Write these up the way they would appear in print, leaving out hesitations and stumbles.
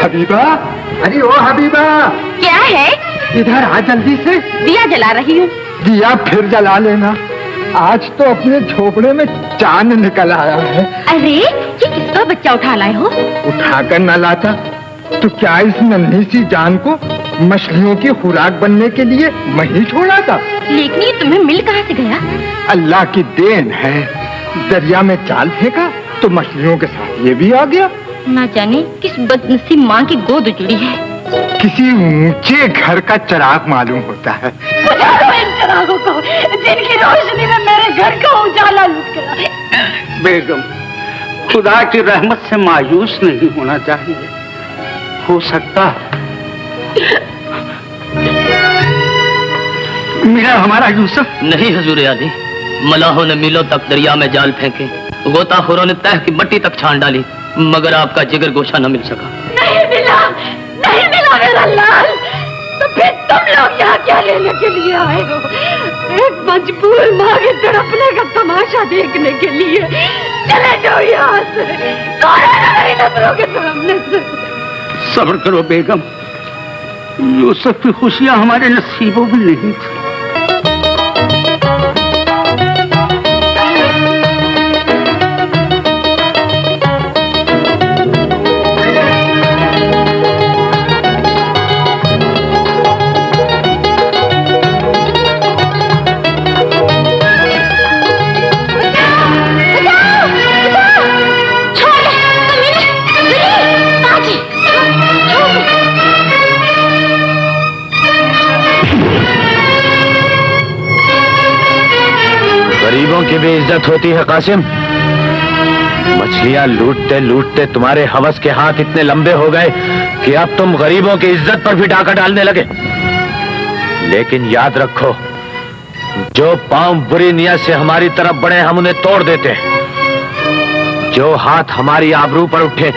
Habiba, अरे ओ Habiba, क्या है? इधर आ जल्दी से। दिया जला रही हूँ। दिया फिर जला लेना, आज तो अपने झोपड़े में चांद निकल आया है। अरे ये किसका बच्चा उठा लाए हो? उठाकर न लाता तो क्या इस नन्ही सी जान को मछलियों की खुराक बनने के लिए वहीं छोड़ा था? लेकिन ये तुम्हें मिल कहाँ से गया? अल्लाह की देन है, दरिया में जाल फेंका तो मछलियों के साथ ये भी आ गया। ना जाने किस बदनसीब माँ की गोद उजड़ी है। किसी ऊंचे घर का चिराग मालूम होता है। बुझा दो इन चिरागों को, जिनकी रोशनी में मेरे घर का उजाला लुट गया। बेगम, खुदा की रहमत से मायूस नहीं होना चाहिए। हो सकता मेरा हमारा यूसुफ। नहीं हुजूर आली, मलाहों ने मीलों तक दरिया में जाल फेंके, गोताखोरों ने तह की मट्टी तक छान डाली, मगर आपका जिगर गोशा न मिल सका। नहीं मिला, नहीं मिला मेरा लाल। तो फिर तुम लोग यहाँ क्या लेने के लिए आए हो? एक मजबूर माँ के तड़पने का तमाशा देखने के लिए। चले जाओ यहाँ से, नहीं नजरों के सामने से। सब्र करो बेगम, यूसुफ की खुशियां हमारे नसीबों में नहीं थी। गरीबों की भी इज्जत होती है कासिम। मछलियां लूटते लूटते तुम्हारे हवस के हाथ इतने लंबे हो गए कि अब तुम गरीबों की इज्जत पर भी डाका डालने लगे। लेकिन याद रखो, जो पांव बुरी नियत से हमारी तरफ बढ़े हम उन्हें तोड़ देते हैं। जो हाथ हमारी आबरू पर उठे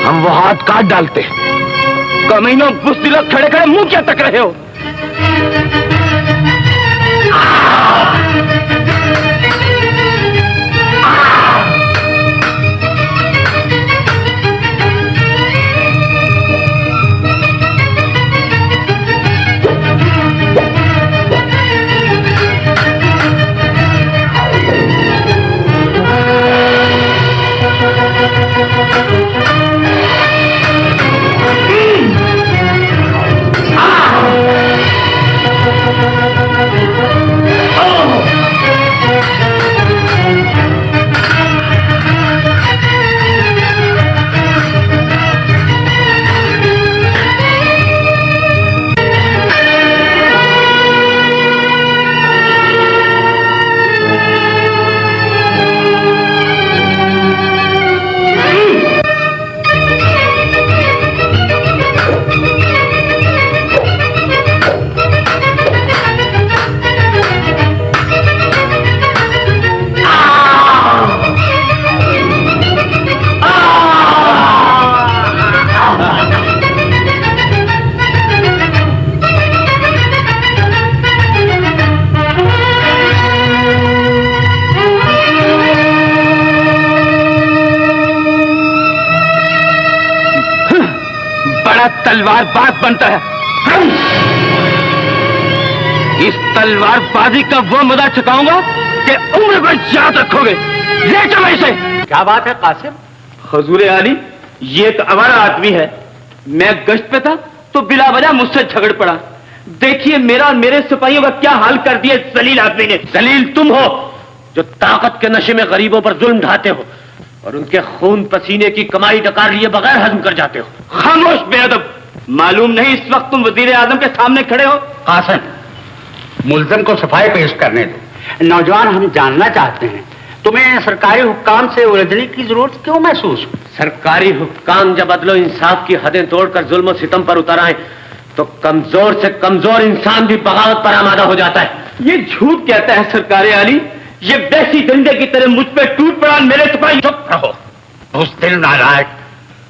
हम वो हाथ काट डालते हैं। कमीनों, बुज़दिलों, खड़े खड़े मुंह क्या तक रहे हो? तलवारबाज बनता है। इस तलवारबाजी का वो मजा चुकाऊंगा कि उम्र भर याद रखोगे। ले चलो इसे। क्या बात है कासिम? हुजूर आली, ये तो आवारा आदमी है। मैं गश्त पे था तो बिला वजह मुझसे झगड़ पड़ा। देखिए मेरा और मेरे सिपाहियों का क्या हाल कर दिया जलील आदमी ने। जलील तुम हो जो ताकत के नशे में गरीबों पर जुल्म ढाते हो और उनके खून पसीने की कमाई डकार लिए बगैर हजम कर जाते हो। खामोश बेअदब, मालूम नहीं इस वक्त तुम वजीर आजम के सामने खड़े हो? कासिम, मुल्ज़िम को सफाई पेश करने दो। नौजवान, हम जानना चाहते हैं तुम्हें सरकारी हुक्काम से उलझने की जरूरत क्यों महसूस? सरकारी हुक्काम जब अदलो इंसाफ की हदें तोड़कर जुल्म और सितम पर उतर आए तो कमजोर से कमजोर इंसान भी बगावत पर आमादा हो जाता है। ये झूठ कहता है सरकार आली। ये वैसी दंडे की तरह मुझ पे टूट पड़ा। मेरे सिपाही। चुप रहो बुज़दिल नालायक।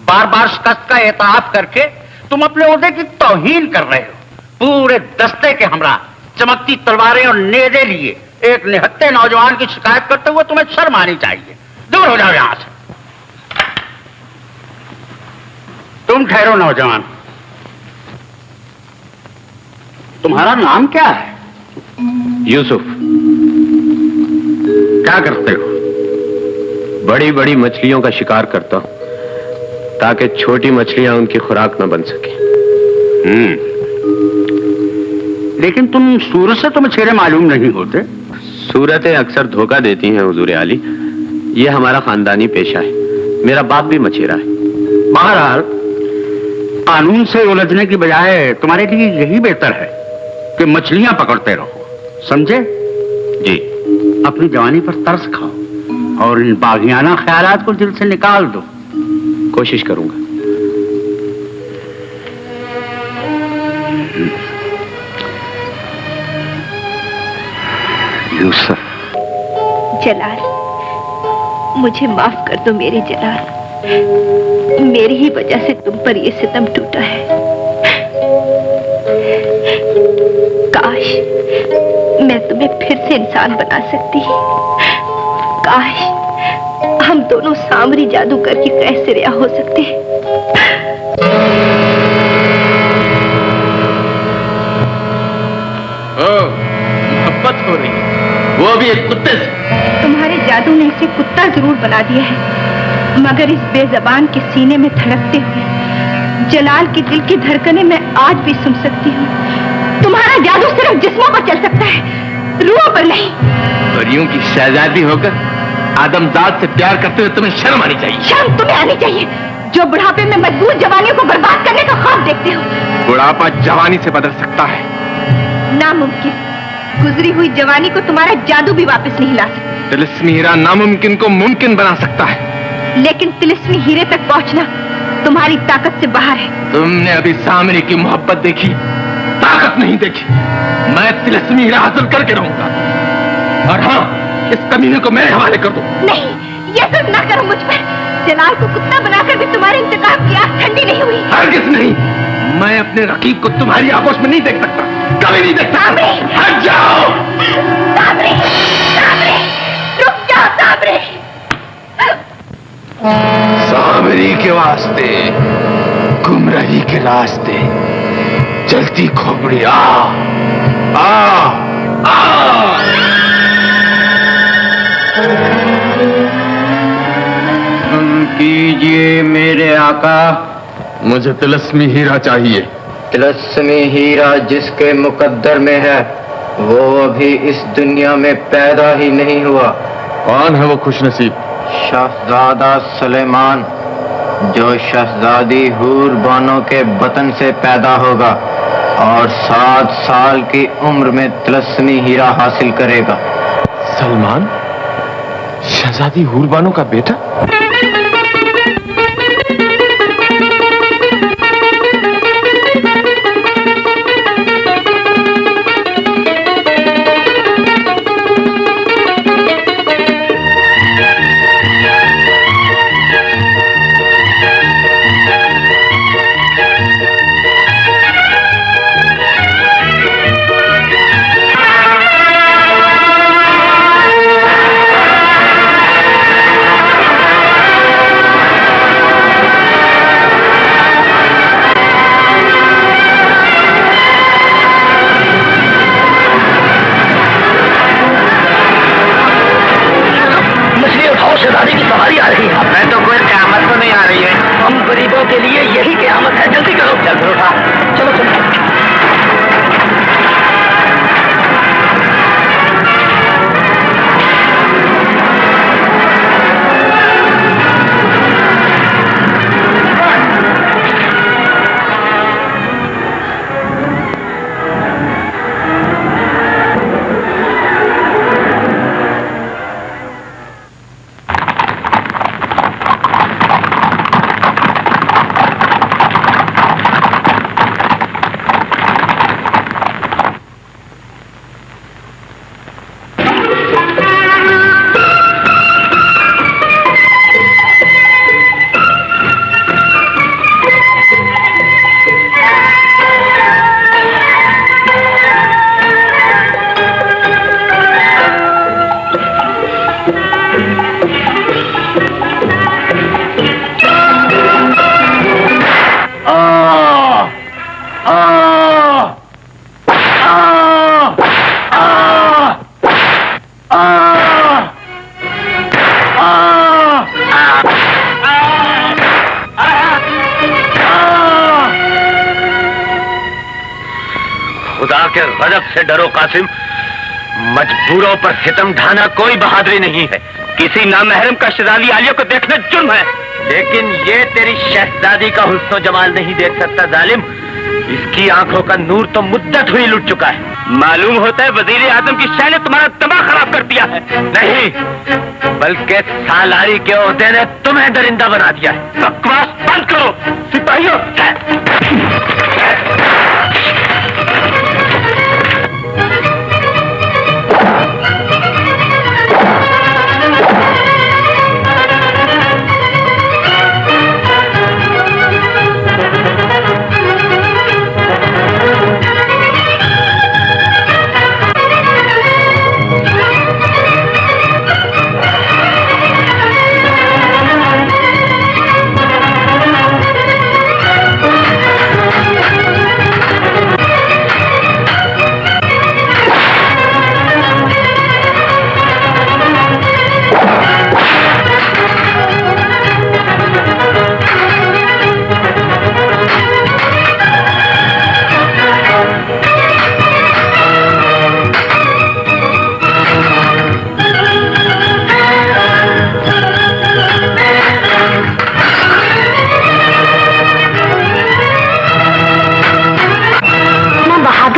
बार बार शिकस्त का एतराफ करके तुम अपने ओहदे की तौहीन कर रहे हो। पूरे दस्ते के हमरा चमकती तलवारें और नेज़े लिए एक निहत्थे नौजवान की शिकायत करते हुए तुम्हें शर्म आनी चाहिए। दूर हो जाओ यहां से। तुम ठहरो नौजवान, तुम्हारा नाम क्या है? यूसुफ। क्या करते हो? बड़ी बड़ी मछलियों का शिकार करता हूं ताकि छोटी मछलियां उनकी खुराक न बन सके। लेकिन तुम सूरत से तो मछेरे मालूम नहीं होते। सूरतें अक्सर धोखा देती हैं हुजूर आली, ये हमारा खानदानी पेशा है। मेरा बाप भी मछेरा है। बहरहाल कानून से उलझने की बजाय तुम्हारे लिए यही बेहतर है कि मछलियां पकड़ते रहो, समझे? जी। अपनी जवानी पर तरस खाओ और इन बागियाना ख्यालात को दिल से निकाल दो। कोशिश करूंगा। यूसुफ। जलाल, मुझे माफ कर दो मेरे जलाल, मेरी ही वजह से तुम पर ये सितम टूटा है। काश मैं तुम्हें फिर से इंसान बना सकती। काश हम दोनों सामरी जादूगर की कैद से रिहा हो सकते। मोहब्बत हो रही है, वो भी एक कुत्ते से। तुम्हारे जादू ने इसे कुत्ता जरूर बना दिया है, मगर इस बेजबान के सीने में धड़कते हुए जलाल के दिल की धड़कनें मैं आज भी सुन सकती हूँ। तुम्हारा जादू सिर्फ जिस्मों पर चल सकता है, रूहों पर नहीं। परियों की शहजादी होकर आदमजात से प्यार करते हुए तुम्हें शर्म आनी चाहिए। शर्म तुम्हें आनी चाहिए जो बुढ़ापे में मजबूर जवानियों को बर्बाद करने का ख्वाब देखते हो। बुढ़ापा जवानी से बदल सकता है। नामुमकिन, गुजरी हुई जवानी को तुम्हारा जादू भी वापस नहीं ला सकता। तिलिस्मी हीरा नामुमकिन को मुमकिन बना सकता है, लेकिन तिलिस्मी हीरे तक पहुंचना तुम्हारी ताकत से बाहर है। तुमने अभी सामने की मोहब्बत देखी, ताकत नहीं देखी। मैं तिलिस्मी हीरा हासिल करके रहूंगा। और हाँ, इस कमीने को मेरे हवाले कर दो। नहीं, ये सब ना करो मुझ पर। जलाल को कुत्ता बनाकर भी तुम्हारे इंतकाम की आग ठंडी नहीं हुई। हरगिज़ नहीं। मैं अपने रकीब को तुम्हारी आगोश में नहीं देख सकता, कभी नहीं देख सकता। हट जाओ। साबरी, साबरी, रुक जाओ साबरी। सामरी के वास्ते, गुमराही के रास्ते, जलती खोपड़ी आ आ आ। कीजिए मेरे आका। मुझे तिलस्मी हीरा चाहिए। तिलस्मी हीरा जिसके मुकद्दर में है वो अभी इस दुनिया में पैदा ही नहीं हुआ। कौन है वो खुशनसीब? शहजादा सुलेमान, जो शहजादी हूर बानो के बतन से पैदा होगा और 7 साल की उम्र में तिलस्मी हीरा हासिल करेगा। सलमान, शहजादी हूरबानो का बेटा? खुदा के गजब से डरो कासिम, मजबूरों पर सितम ढाना कोई बहादुरी नहीं है। किसी नामहरम का शहजादी आलिया को देखना जुर्म है। लेकिन ये तेरी शहजादी का हुस्न जमाल नहीं देख सकता जालिम। इसकी आंखों का नूर तो मुद्दत हुई लुट चुका है। मालूम होता है वजीर आजम की शान ने तुम्हारा दिमाग खराब कर दिया है। नहीं, बल्कि सालारी के ओहदे ने तुम्हें दरिंदा बना दिया है। बकवास बंद करो सिपाहियों।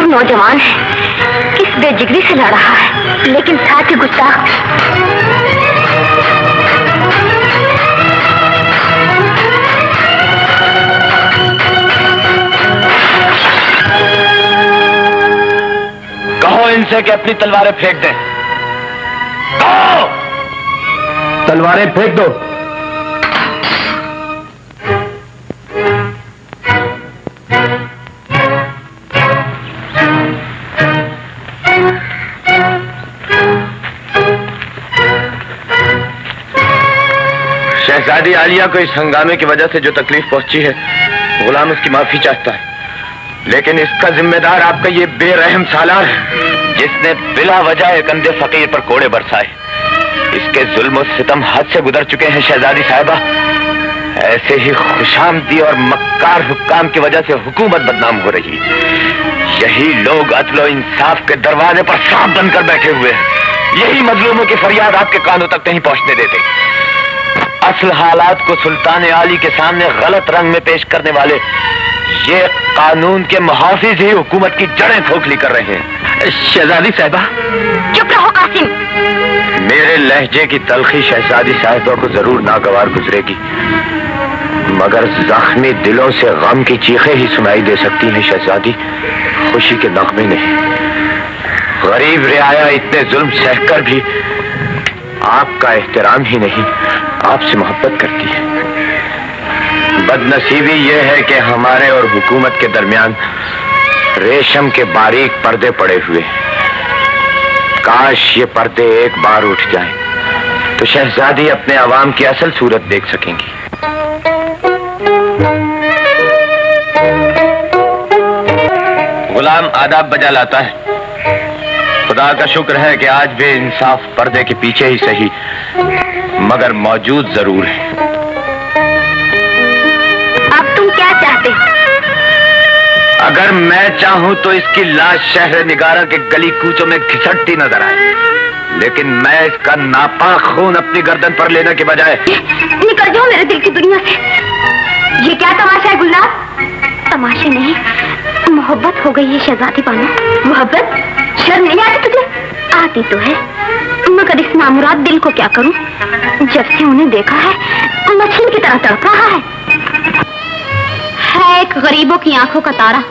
नौजवान है, किस बेजिगरी से लड़ रहा है, लेकिन साथ ही गुस्ताख। कहो इनसे कि अपनी तलवारें फेंक दें। कहो तलवारें फेंक दो। शहजादी आलिया को इस हंगामे की वजह से जो तकलीफ पहुंची है, गुलाम उसकी माफी चाहता है। लेकिन इसका जिम्मेदार आपका ये बेरहम सालार है, जिसने बिला वजह एक अंधे फकीर पर कोड़े बरसाए। इसके जुल्म और सितम हद से गुजर चुके हैं शहजादी साहिबा। ऐसे ही खुशामदी और मक्कार हुक्काम की वजह से हुकूमत बदनाम हो रही है। यही लोग अदलो इंसाफ के दरवाजे पर सांप बनकर बैठे हुए हैं। यही मजलूमों की फरियाद आपके कानों तक नहीं पहुंचने देते। असल हालात को सुल्तान आली के सामने गलत रंग में पेश करने वाले ये कानून के मुहाफिज ही हुकूमत की जड़ें खोखली कर रहे हैं। शहजादी साहिबा चुप रहो कासिम। मेरे लहजे की तलखी शहजादी साहिबा को जरूर नागवार गुजरेगी, मगर जख्मी दिलों से गम की चीखें ही सुनाई दे सकती हैं शहजादी, खुशी के नगमे नहीं। गरीब रियाया इतने जुल्म सहकर भी आपका एहतराम ही नहीं, आपसे मोहब्बत करती है। बदनसीबी यह है कि हमारे और हुकूमत के दरमियान रेशम के बारीक पर्दे पड़े हुए हैं। काश ये पर्दे एक बार उठ जाएं, तो शहजादी अपने अवाम की असल सूरत देख सकेंगी। गुलाम आदाब बजा लाता है। खुदा का शुक्र है कि आज भी इंसाफ पर्दे के पीछे ही सही, मगर मौजूद जरूर है। अब तुम क्या चाहते हो? अगर मैं चाहूं तो इसकी लाश शहर निगारा के गली कूचों में घिसटती नजर आए, लेकिन मैं इसका नापाक खून अपनी गर्दन पर लेने के बजाय निकल जाओ मेरे दिल की दुनिया से। ये क्या तमाशा है गुलनार? तमाशा नहीं, मोहब्बत हो गई है शहजादी बानो। मोहब्बत? शर्म नहीं आती तुझे? आती तो है, मगर इस नामुराद दिल को क्या करूं? जब से उन्हें देखा है मछली की तरह तड़प रहा है एक गरीबों की आंखों का तारा,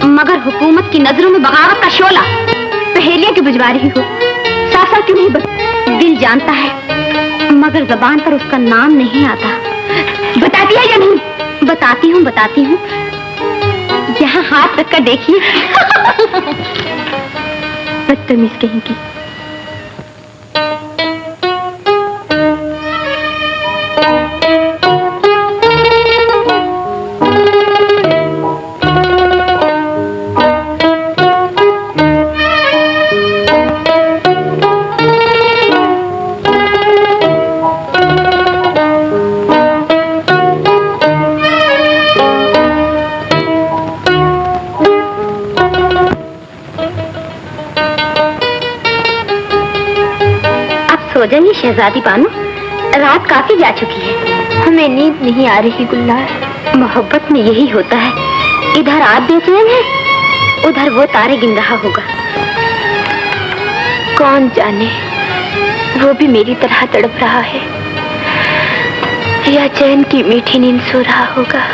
मगर हुकूमत की नजरों में बगावत का शोला। पहेलियां की बुझवारी हो, सासा क्यों नहीं बस दिल जानता है, मगर जबान पर उसका नाम नहीं आता। बताती है या नहीं? बताती हूँ। यहाँ हाथ रखकर देखिए। बदतमीज कहेंगी। सो जाइए शहजादी बानो, रात काफी जा चुकी है। हमें नींद नहीं आ रही गुलनार। मोहब्बत में यही होता है, इधर आप बेचैन हैं, उधर वो तारे गिन रहा होगा। कौन जाने वो भी मेरी तरह तड़प रहा है या चैन की मीठी नींद सो रहा होगा।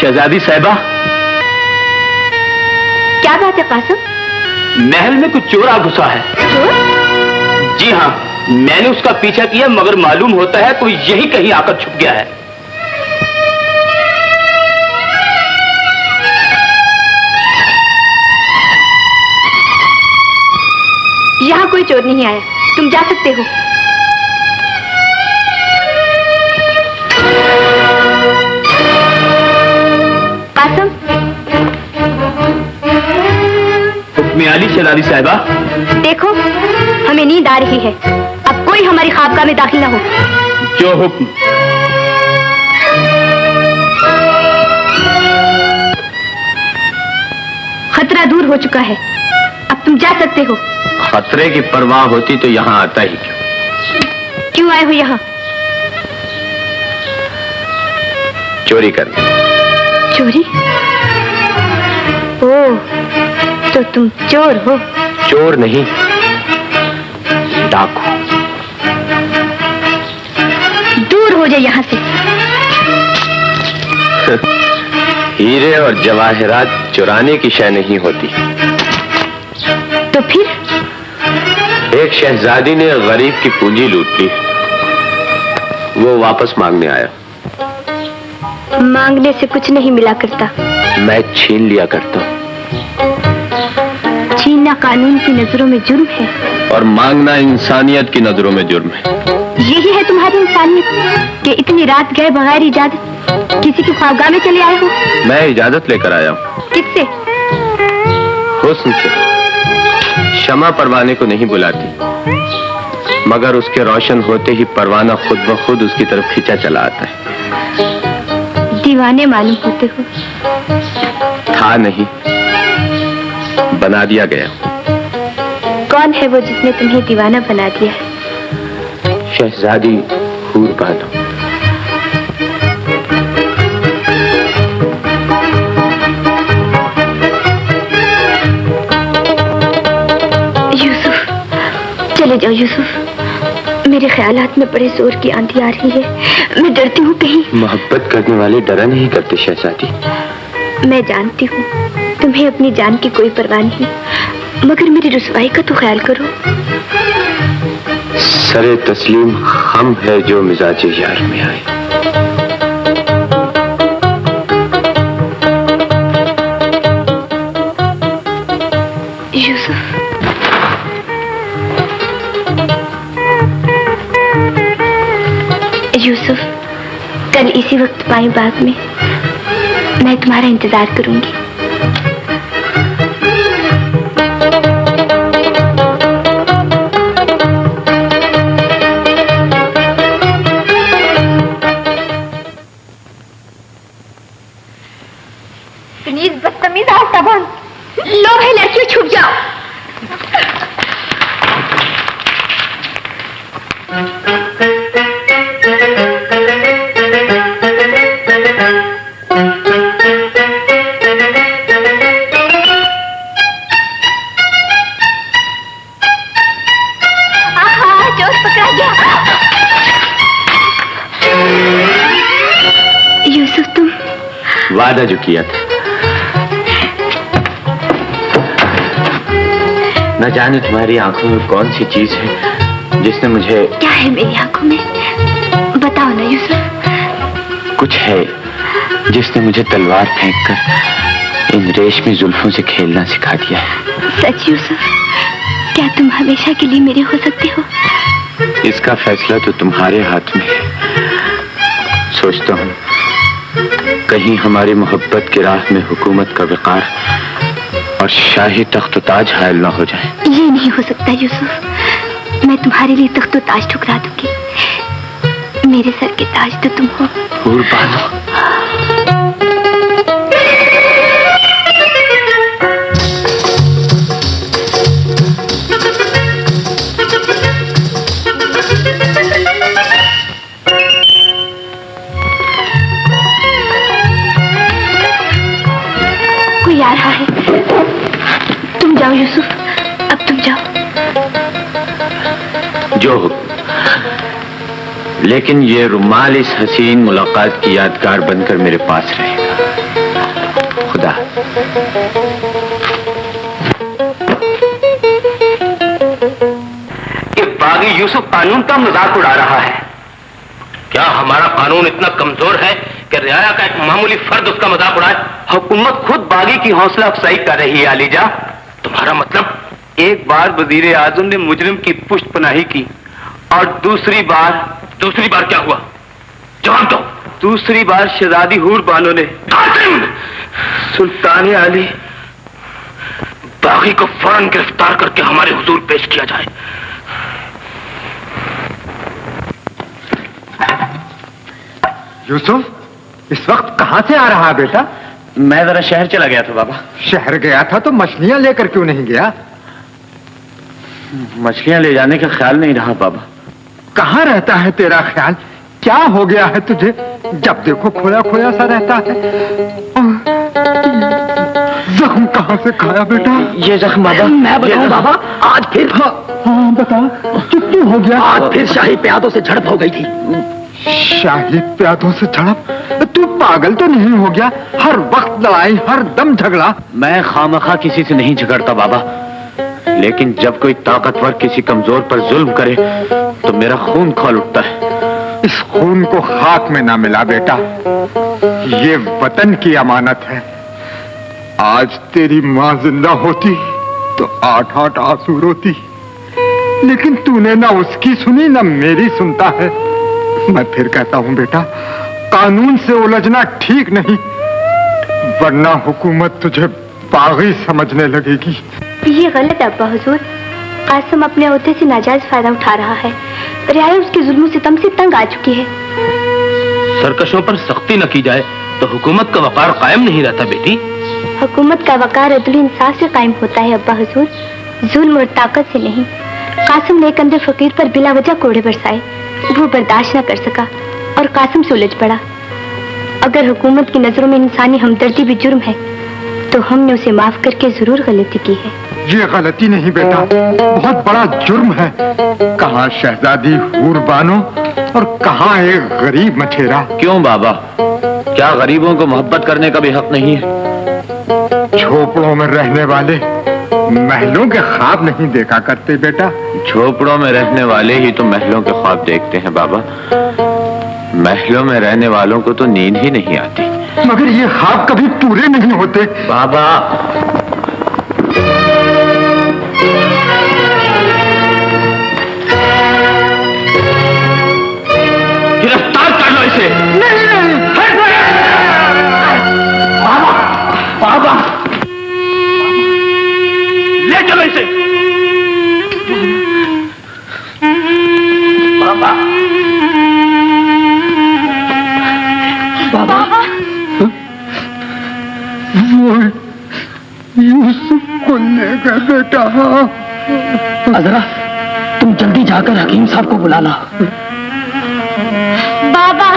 शहजादी साहिबा, क्या बात है कासिम? महल में कुछ चोर आ घुसा है। चोर? जी हाँ, मैंने उसका पीछा किया मगर मालूम होता है कोई यही कहीं आकर छुप गया है। यहाँ कोई चोर नहीं आया, तुम जा सकते हो। कासिम, हुक्म आली शहजादी साहिबा। देखो हमें नींद आ रही है, अब कोई हमारी ख्वाबगाह में दाखिल ना हो। जो हुक्म। खतरा दूर हो चुका है, अब तुम जा सकते हो। खतरे की परवाह होती तो यहाँ आता ही क्यों? क्यों आए हो यहाँ? चोरी करने। चोरी? ओह, तो तुम चोर हो? चोर नहीं, डाकू। दूर हो जाए यहाँ से। हीरे और जवाहरात चुराने की शय नहीं होती। तो फिर? एक शहजादी ने गरीब की पूंजी लूट ली, वो वापस मांगने आया। मांगने से कुछ नहीं मिला करता। मैं छीन लिया करता हूँ। छीनना कानून की नजरों में जुर्म है और मांगना इंसानियत की नजरों में जुर्म है। यही है तुम्हारी इंसानियत कि इतनी रात गए बगैर इजाजत किसी की ख्वाबगाह में चले आए हो। मैं इजाजत लेकर आया हूँ। किससे? हुस्न से। शमा परवाने को नहीं बुलाती, मगर उसके रोशन होते ही परवाना खुद ब खुद उसकी तरफ खींचा चला आता है। दीवाने मालूम होते हो। था नहीं, बना दिया गया। कौन है वो जिसने तुम्हें दीवाना बना दिया है? शहजादी हूर बानो। यूसुफ, चले जाओ यूसुफ। मेरे ख्यालात में बड़े जोर की आंधी आ रही है, मैं डरती हूँ कहीं। मोहब्बत करने वाले डरा नहीं करते शहजादी। मैं जानती हूँ तुम्हें अपनी जान की कोई परवाह नहीं, मगर मेरी रुसवाई का तो ख्याल करो। सरे तस्लीम हम है जो मिजाज यार में आए। यूसुफ, यूसुफ, कल इसी वक्त पाई बाग में मैं तुम्हारा इंतजार करूंगी। प्लीज बदतमीज आसाबान, लो भाई लड़कियों छुप जाओ। वादा जो किया था। न जाने तुम्हारी आंखों में कौन सी चीज है जिसने मुझे... क्या है मेरी आंखों में? बताओ ना यूसुफ। कुछ है जिसने मुझे तलवार फेंककर इन रेशमी जुल्फों से खेलना सिखा दिया है। सच यूसुफ, क्या तुम हमेशा के लिए मेरे हो सकते हो? इसका फैसला तो तुम्हारे हाथ में है। सोचता हूँ कहीं हमारी मोहब्बत की राह में हुकूमत का विकार और शाही तख्त ताज हायल न हो जाए। ये नहीं हो सकता यूसुफ। मैं तुम्हारे लिए तख्त ताज ठुकरा दूंगी। मेरे सर के ताज तो तुम हो। कुर्बानो। कोई आ रहा है। तुम जाओ यूसुफ, अब तुम जाओ। जो हो, लेकिन ये रुमाल इस हसीन मुलाकात की यादगार बनकर मेरे पास रहेगा। खुदा। ये बागी यूसुफ कानून का मजाक उड़ा रहा है। क्या हमारा कानून इतना कमजोर है कि रियाया का एक मामूली फर्द उसका मजाक उड़ाए? हुकूमत खुद बागी की हौसला अफजाई कर रही है अलीजा। तुम्हारा मतलब? एक बार वजीर आजम ने मुजरिम की पुष्ट पनाही की और दूसरी बार क्या हुआ? जवाब दो। दूसरी बार शहजादी हूर बानो ने सुल्तान अली बागी को फौरन गिरफ्तार करके हमारे हुजूर पेश किया जाए। यूसुफ, इस वक्त कहाँ से आ रहा है बेटा? मैं जरा शहर चला गया था बाबा। शहर गया था तो मछलियां लेकर क्यों नहीं गया? मछलियां ले जाने का ख्याल नहीं रहा बाबा। कहाँ रहता है तेरा ख्याल? क्या हो गया है तुझे? जब देखो खोया खोया सा रहता है। जख्म कहाँ से खाया बेटा? ये जख्म बाबा, मैं बताऊं बाबा, आज फिर हाँ बता, क्यों हो गया? आज फिर शाही प्यादों से झड़प हो गई थी। शाही प्यादों से झड़प? तू पागल तो नहीं हो गया? हर वक्त लड़ाई, हर दम झगड़ा। मैं खामखा किसी से नहीं झगड़ता बाबा, लेकिन जब कोई ताकतवर किसी कमजोर पर जुल्म करे तो मेरा खून खौल उठता है। इस खून को खाक में ना मिला बेटा, ये वतन की अमानत है। आज तेरी माँ जिंदा होती तो 8-8 आंसू रोती, लेकिन तूने ना उसकी सुनी ना मेरी सुनता है। मैं फिर कहता हूँ बेटा, कानून से उलझना ठीक नहीं, वरना हुकूमत तुझे बागी समझने लगेगी। ये गलत है अब्बा हुजूर। कासिम अपने ओहदे से नाजायज फायदा उठा रहा है। रियाया उसके जुल्म सितम से तंग आ चुकी है। सरकशों पर सख्ती न की जाए तो हुकूमत का वकार कायम नहीं रहता बेटी। हुकूमत का वकार अदल इंसाफ से कायम होता है अब्बा हुजूर, जुल्म और ताकत से नहीं। कासिम ने एक अंदर फकीर पर बिला वजह कोड़े बरसाए, वो बर्दाश्त न कर सका और कासिम से उलझ पड़ा। अगर हुकूमत की नजरों में इंसानी हमदर्दी भी जुर्म है तो हमने उसे माफ करके जरूर गलती की है। ये गलती नहीं बेटा, बहुत बड़ा जुर्म है। कहाँ शहजादी हूर बानो और कहाँ एक गरीब मछेरा। क्यों बाबा, क्या गरीबों को मोहब्बत करने का भी हक नहीं है? झोपड़ों में रहने वाले महलों के ख्वाब नहीं देखा करते बेटा। झोपड़ों में रहने वाले ही तो महलों के ख्वाब देखते हैं बाबा। महलों में रहने वालों को तो नींद ही नहीं आती। मगर ये ख्वाब कभी पूरे नहीं होते बाबा। गिरफ्तार कर लो इसे। बाबा, ले चलो इसे। बाबा, बाबा, यूसुफ को ले गए बेटा। अजरा, तुम जल्दी जाकर हकीम साहब को बुला ला। बाबा,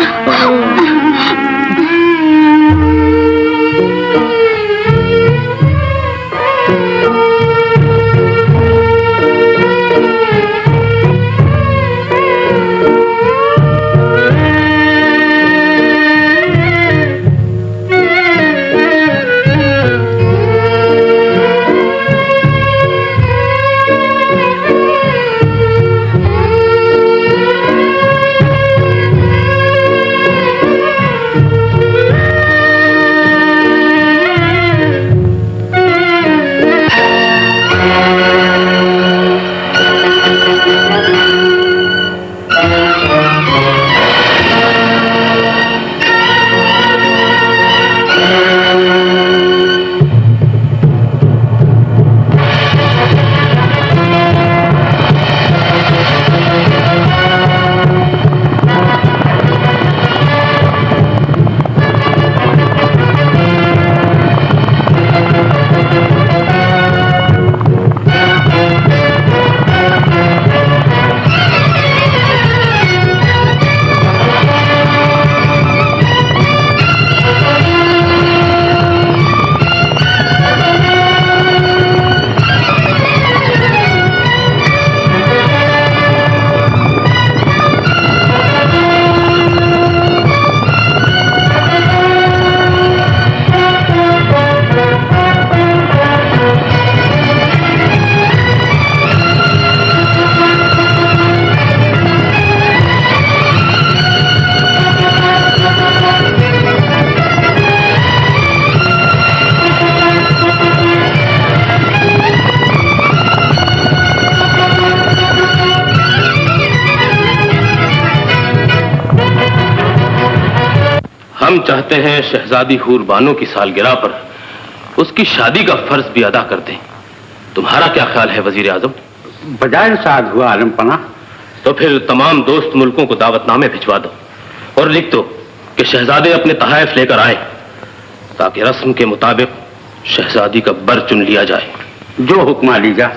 हम चाहते हैं शहजादी हूर बानो की सालगिरह पर उसकी शादी का फर्ज भी अदा कर दें। तुम्हारा क्या ख्याल है वजीर आजम? बजाय साध हुआ आलम पना। तो फिर तमाम दोस्त मुल्कों को दावतनामे भिजवा दो और लिख दो कि शहजादे अपने तहाइफ लेकर आए, ताकि रस्म के मुताबिक शहजादी का बर चुन लिया जाए। जो हुक्मा लीजा।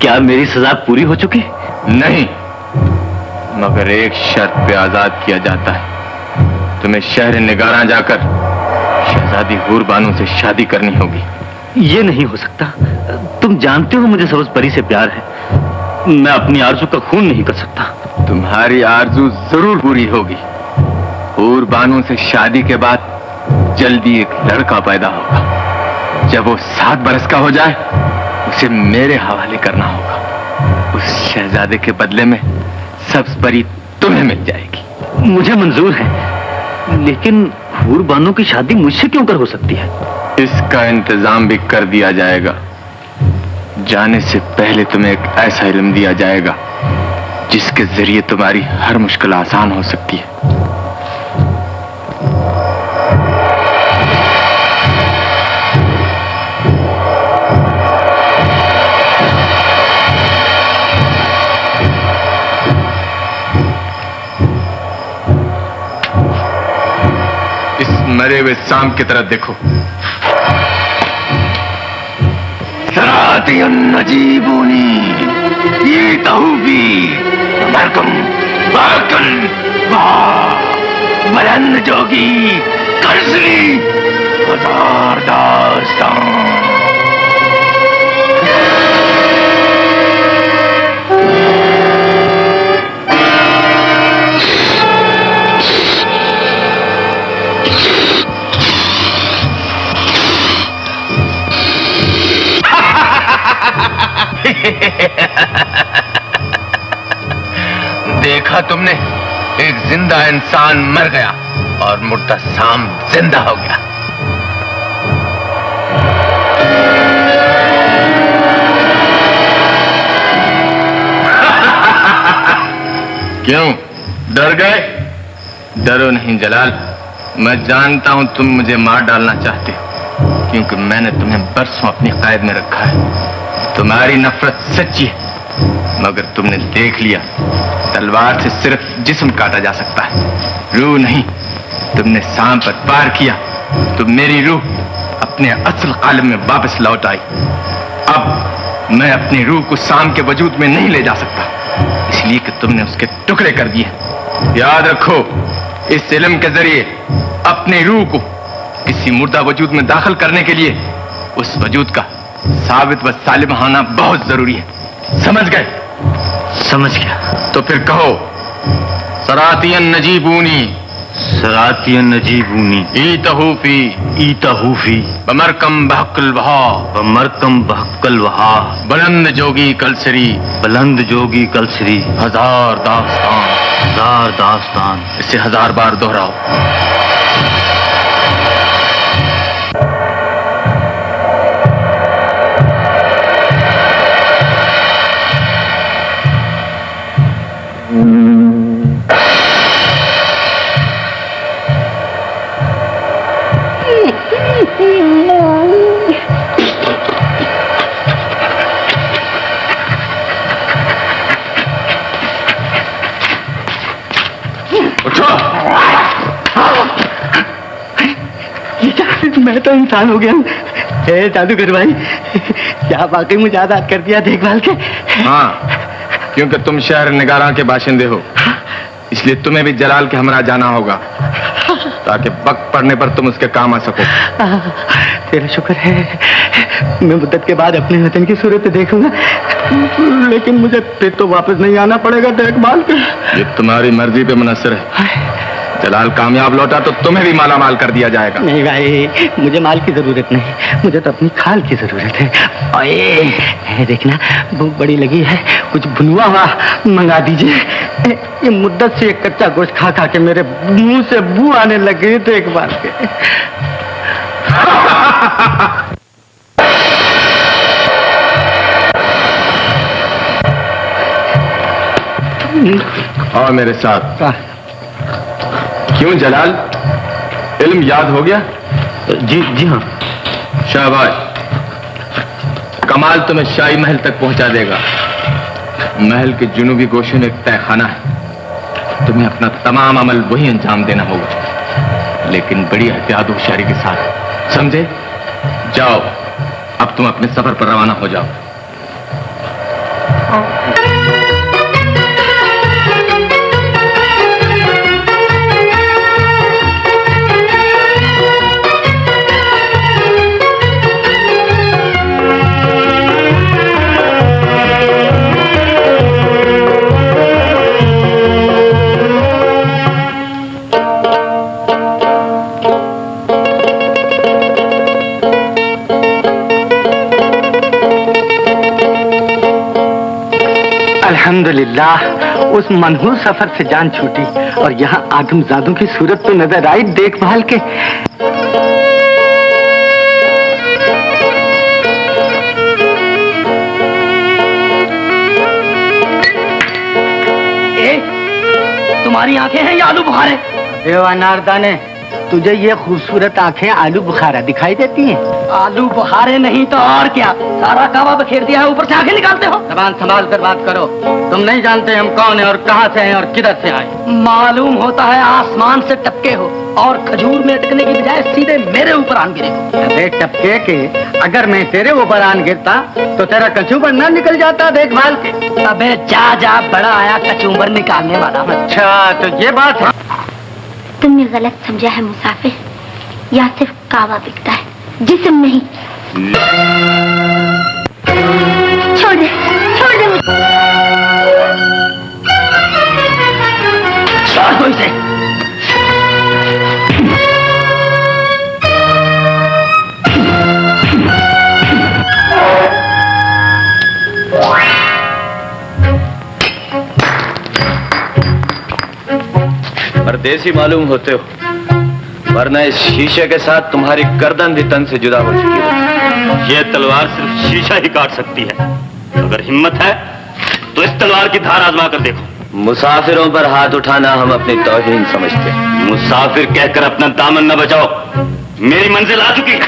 क्या मेरी सजा पूरी हो चुकी? नहीं, मगर एक शर्त पे आजाद किया जाता है। तुम्हें शहर निगारा जाकर शहजादी हूर बानो से शादी करनी होगी। ये नहीं हो सकता। तुम जानते हो मुझे सब्ज परी से प्यार है। मैं अपनी आरज़ू का खून नहीं कर सकता। तुम्हारी आरज़ू जरूर पूरी होगी। हूर बानो से शादी के बाद जल्दी एक लड़का पैदा होगा। जब वो 7 बरस का हो जाए उसे मेरे हवाले करना होगा। उस शहजादे के बदले में सब्ज परी तुम्हें मिल जाएगी। मुझे मंजूर है, लेकिन हूर बानो की शादी मुझसे क्यों कर हो सकती है? इसका इंतजाम भी कर दिया जाएगा। जाने से पहले तुम्हें एक ऐसा इल्म दिया जाएगा जिसके जरिए तुम्हारी हर मुश्किल आसान हो सकती है। मरे हुए शाम की तरफ देखो। सरातियन नजीबूनी ये तहूबी मरकम बाकल बुलंद जोगी कर्जली हजार दास्तान। देखा तुमने, एक जिंदा इंसान मर गया और मुर्दा शाम जिंदा हो गया। क्यों डर गए? डरो नहीं जलाल, मैं जानता हूं तुम मुझे मार डालना चाहते हो, क्योंकि मैंने तुम्हें बरसों अपनी कैद में रखा है। तुम्हारी नफरत सच्ची है, मगर तुमने देख लिया तलवार से सिर्फ जिस्म काटा जा सकता है, रूह नहीं। तुमने शाम पर पार किया तो मेरी रूह अपने असल कालम में वापस लौट आई। अब मैं अपनी रूह को शाम के वजूद में नहीं ले जा सकता, इसलिए कि तुमने उसके टुकड़े कर दिए। याद रखो, इस इल्म के जरिए अपनी रूह को किसी मुर्दा वजूद में दाखिल करने के लिए उस वजूद का साबित व सालिम होना बहुत जरूरी है। समझ गए? समझ गया। तो फिर कहो, सरातियन नजीबूनी सरातियन नजीबूनी ईतहूफी ईतहूफी बमरकम बहक्कल वहा बमरकम बहक्कल वहा बुलंद जोगी कलसरी बुलंद जोगी कलसरी हजार दास्तान। हजार दास्तान। इसे 1000 बार दोहराओ। मैं तो इंसान हो गया हूँ। जादूगर भाई, क्या वाकई मुझे आजाद कर दिया देखभाल के? हाँ, क्योंकि तुम शहर निगारा के बाशिंदे हो, इसलिए तुम्हें भी जलाल के हमरा जाना होगा। ताकि वक्त पड़ने पर तुम उसके काम आ सको। तेरा शुक्र है, मैं मुद्दत के बाद अपने वतन की सूरत देखूंगा, लेकिन मुझे फिर तो वापस नहीं आना पड़ेगा देखभाल के। ये तुम्हारी मर्जी पे मुनसर है। जलाल कामयाब लौटा तो तुम्हें भी माला माल कर दिया जाएगा। नहीं भाई, मुझे माल की जरूरत नहीं, मुझे तो अपनी खाल की जरूरत है। ओए देखना, भूख बड़ी लगी है, कुछ भुनवा हुआ मंगा दीजिए। ये मुद्दत से एक कच्चा गोश्त खा खा के मेरे मुंह से बू आने लग गई देखभाल के। और मेरे साथ। क्यों जलाल, इल्म याद हो गया? जी हाँ। शाबाश, कमाल तुम्हें शाही महल तक पहुंचा देगा। महल के जुनूबी गोशे में एक तहखाना है, तुम्हें अपना तमाम अमल वही अंजाम देना होगा, लेकिन बड़ी एहतियात होशियारी के साथ, समझे? जाओ, अब तुम अपने सफर पर रवाना हो जाओ। अल्हम्दुलिल्लाह, उस मनहूस सफर से जान छूटी और यहाँ आदमजादों की सूरत तो नजर आई देखभाल के। तुम्हारी आंखें हैं या आलू बुखारे? देवानारदाने, तुझे ये खूबसूरत आंखें आलू बुखारा दिखाई देती हैं? आलू बुखारे नहीं तो और क्या, सारा कावा बखेर दिया है, ऊपर से आंखें निकालते हो। जबान संभाल कर बात करो, तुम नहीं जानते हम कौन है और कहाँ से हैं और किधर से आए। मालूम होता है आसमान से टपके हो और खजूर में अटकने की बजाय सीधे मेरे ऊपर आन गिरे हो। अबे टपके के, अगर मैं तेरे ऊपर आन गिरता तो तेरा कचूबर ना निकल जाता देखभाल के। अबे जा जा, बड़ा आया कचूबर निकालने वाला। अच्छा तो ये बात है। तुमने गलत समझा है मुसाफिर, यहाँ सिर्फ कावा बिकता है, जिस्म नहीं। छोड़ दे, छोड़ दे मुझे। छोड़ दो इसे। परदेसी मालूम होते हो, वरना इस शीशे के साथ तुम्हारी गर्दन भी तन से जुदा हो चुकी है। ये तलवार सिर्फ शीशा ही काट सकती है, अगर हिम्मत है तो इस तलवार की धार आजमा कर देखो। मुसाफिरों पर हाथ उठाना हम अपनी तौहीन समझते हैं। मुसाफिर कहकर अपना दामन न बचाओ, मेरी मंजिल आ चुकी है।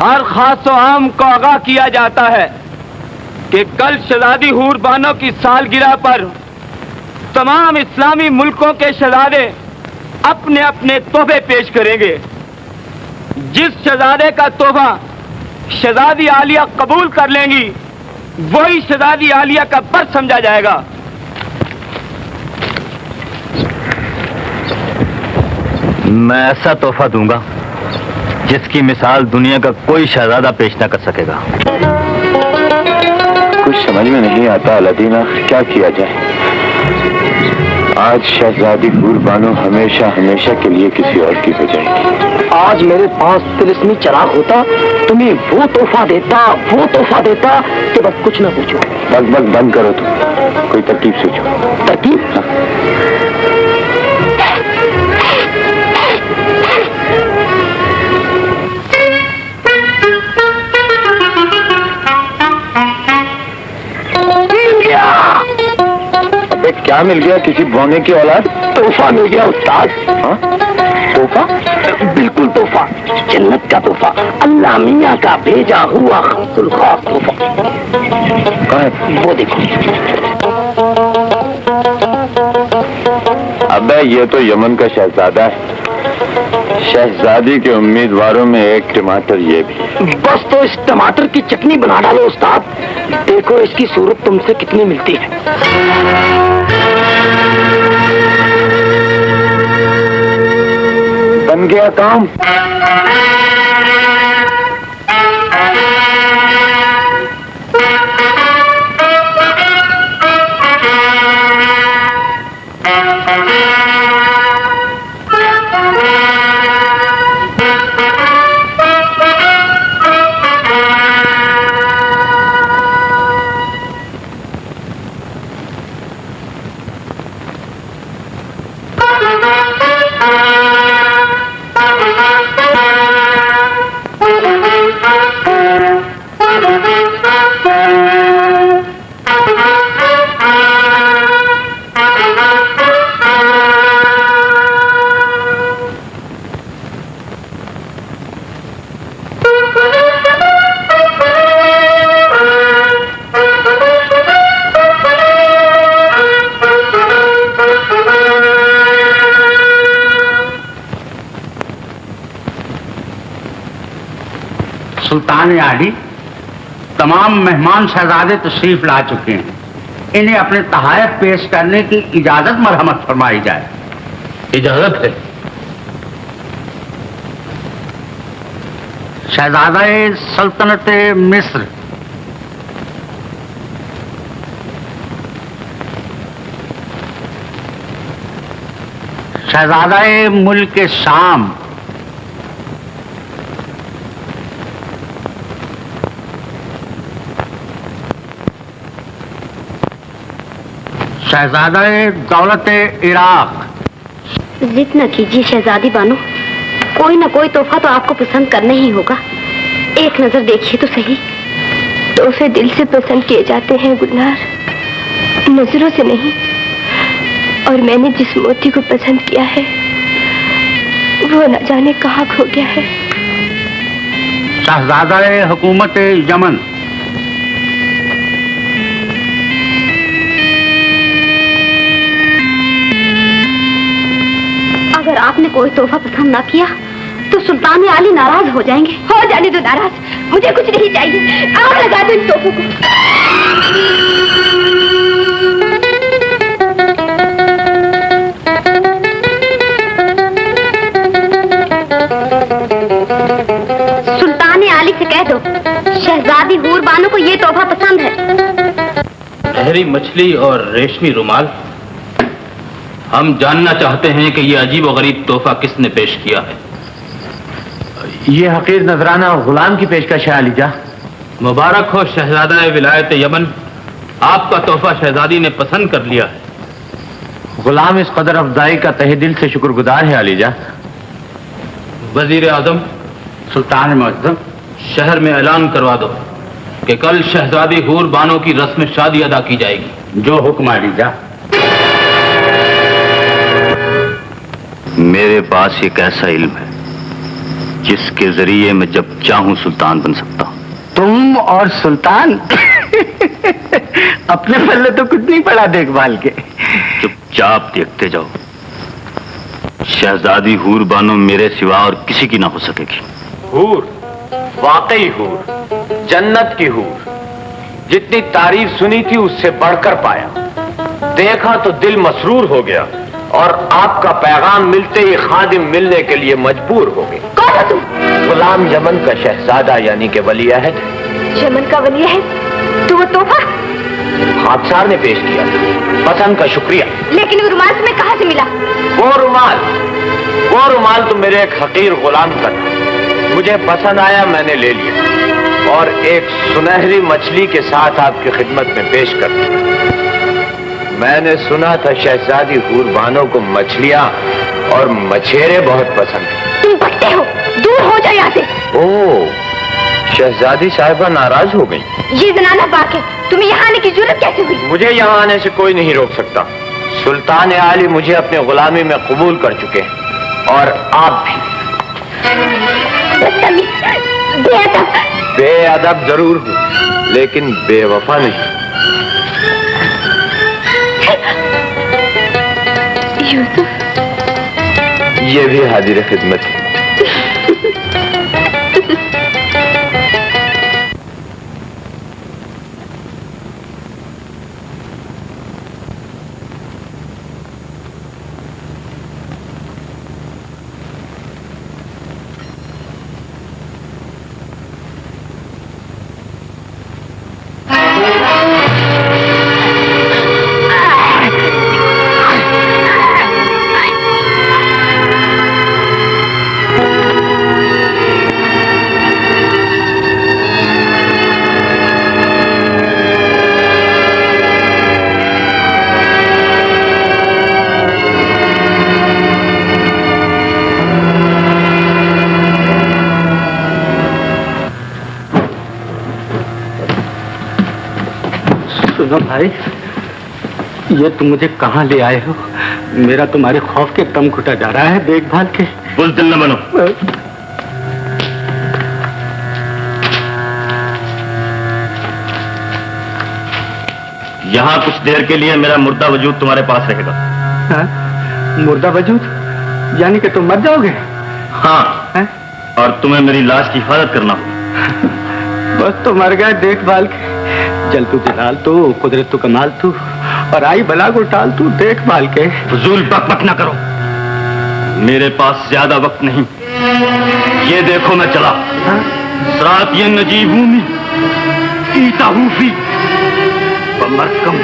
हर खास व आम को आगाह किया जाता है कि कल शहजादी हूर बानो की सालगिरह पर तमाम इस्लामी मुल्कों के शहजादे अपने अपने तोहफे पेश करेंगे। जिस शहजादे का तोहफा शहजादी आलिया कबूल कर लेंगी वही शहजादी आलिया का बर समझा जाएगा। मैं ऐसा तोहफा दूंगा जिसकी मिसाल दुनिया का कोई शहजादा पेश न कर सकेगा। कुछ समझ में नहीं आता अलादीना, क्या किया जाए। आज शहजादी हूर बानो हमेशा हमेशा के लिए किसी और की हो जाएगी। आज मेरे पास तिलिस्मी चराग होता, तुम्हें वो तोहफा देता कि बस कुछ ना पूछो। बक बंद करो तुम, कोई तरकीब सोचो। तरकीब? अबे क्या मिल गया किसी भोने की औलाद? तोहफा मिल गया उस्ताद। हाँ? तोहफा? बिल्कुल तोहफा, जन्नत का तोहफा, अल्लाह मियाँ का भेजा हुआ खासुल खास तोहफा। कहाँ है? वो देखो। अबे ये तो यमन का शहजादा है। शहजादी के उम्मीदवारों में एक टमाटर ये भी। बस तो इस टमाटर की चटनी बना डालो उस्ताद, देखो इसकी सूरत तुमसे कितनी मिलती है। बन गया काम। सुल्तान आली, तमाम मेहमान शहजादे तशरीफ ला चुके हैं। इन्हें अपने तहायत पेश करने की इजाजत मरहमत फरमाई जाए। इजाजत है। शहजादा सल्तनत मिस्र, शहजादा मुल्क शाम, शहजादा दौलत इराक। जिद न कीजिए शहजादी बानो, कोई ना कोई तोहफा तो आपको पसंद करना ही होगा। एक नजर देखिए तो सही। तोहफे दिल से पसंद किए जाते हैं गुलनार, नजरों से नहीं। और मैंने जिस मोती को पसंद किया है वो न जाने कहाँ खो गया है। शहजादा हुकूमत यमन, अगर आपने कोई तोहफा पसंद ना किया तो सुल्तान आली नाराज हो जाएंगे। हो जाने दो नाराज, मुझे कुछ नहीं चाहिए। आग लगा दो इन तोहफों को। सुल्तान आली से कह दो शहजादी हूर बानो को ये तोहफा पसंद है। गहरी मछली और रेशमी रुमाल। हम जानना चाहते हैं कि ये अजीब और गरीब तोहफा किसने पेश किया है। ये हकीर नजराना गुलाम की पेशकश है अलीजा। मुबारक हो शहजादा विलायत यमन, आपका तोहफा शहजादी ने पसंद कर लिया है। गुलाम इस कदर अफजाई का तहे दिल से शुक्रगुजार है अलीजा। वजीर आजम, सुल्तान मुअज्जम, शहर में ऐलान करवा दो कि कल शहजादी हूर बानो की रस्म शादी अदा की जाएगी। जो हुक्म अलीजा। मेरे पास एक ऐसा इल्म है जिसके जरिए मैं जब चाहूं सुल्तान बन सकता हूं। तुम और सुल्तान अपने पल्ले तो कुछ नहीं पड़ा देखभाल के। चुपचाप देखते जाओ। शहजादी हूर बानो मेरे सिवा और किसी की ना हो सकेगी। हूर, वाकई हूर, जन्नत की हूर। जितनी तारीफ सुनी थी उससे बढ़कर पाया। देखा तो दिल मसरूर हो गया और आपका पैगाम मिलते ही खादिम मिलने के लिए मजबूर हो गए। कौन हो तुम? गुलाम यमन का शहजादा यानी कि वली अहद। यमन का वली अहद? तो वो तोहफा खाकसार ने पेश किया था, पसंद का शुक्रिया। लेकिन वो रुमाल तुम्हें कहाँ से मिला? वो रुमाल तो मेरे एक हकीर गुलाम का था। मुझे पसंद आया, मैंने ले लिया और एक सुनहरी मछली के साथ आपकी खिदमत में पेश कर दिया। मैंने सुना था शहजादी हूर बानो को मछलियां और मछेरे बहुत पसंद हैं। तुम भटके हो, दूर हो जाओ यहाँ से। ओह, शहजादी साहिबा नाराज हो गई। ये जनाना बाक है, तुम्हें यहाँ आने की जरूरत कैसे हुई? मुझे यहाँ आने से कोई नहीं रोक सकता। सुल्तान आली मुझे अपने गुलामी में कबूल कर चुके हैं और आप भी। बेअदब। बेअदब जरूर हूँ, लेकिन बेवफा नहीं। यूसुफ, ये भी हाजिर खिदमत है। सुनो भाई, ये तुम मुझे कहाँ ले आए हो? मेरा तुम्हारे खौफ के दम घुटा जा रहा है देखभाल के। बुज़दिल न बनो। यहाँ कुछ देर के लिए मेरा मुर्दा वजूद तुम्हारे पास रहेगा। हाँ? मुर्दा वजूद? यानी कि तुम मर जाओगे? हाँ। है? और तुम्हें मेरी लाश की हिफाजत करना होगा। बस तो मर गए देखभाल के। जल तू जलाल तू, कुदरत तू कमाल तू, और आई बला को टाल तू देखभाल के। फजूल बकबक ना करो, मेरे पास ज्यादा वक्त नहीं। ये देखो मैं चला। सरात ये नजीबूमी ईता हूफी बमरकम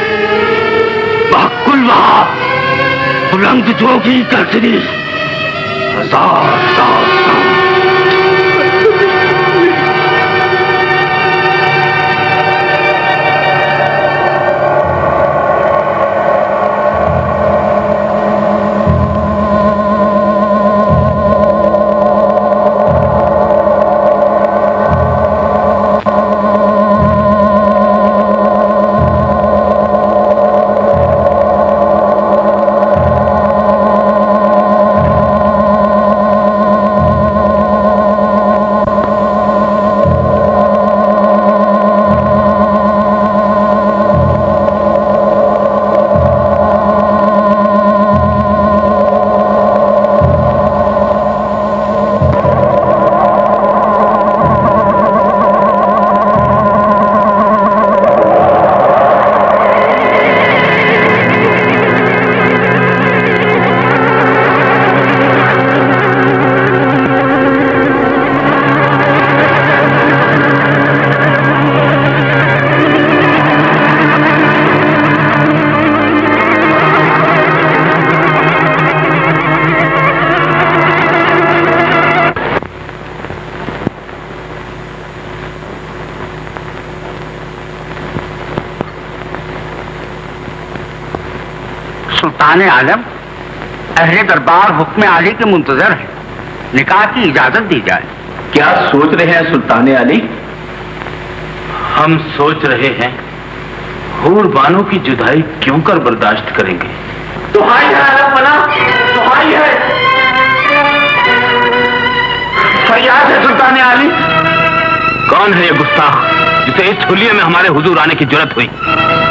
बहकुल वहा बुलंद जोगी कसरी हजार साल। सुल्तान आलम, अहले दरबार हुक्म आली के मुंतजर है, निकाह की इजाजत दी जाए। क्या सोच रहे हैं सुल्तान आली? हम सोच रहे हैं हूर बानो की जुदाई क्यों कर बर्दाश्त करेंगे। दुहाई है आलम बना, दुहाई है। फरियाद है सुल्तान आली। कौन है ये गुस्ताख जिसे इस हुलिये में हमारे हुजूर आने की जरूरत हुई?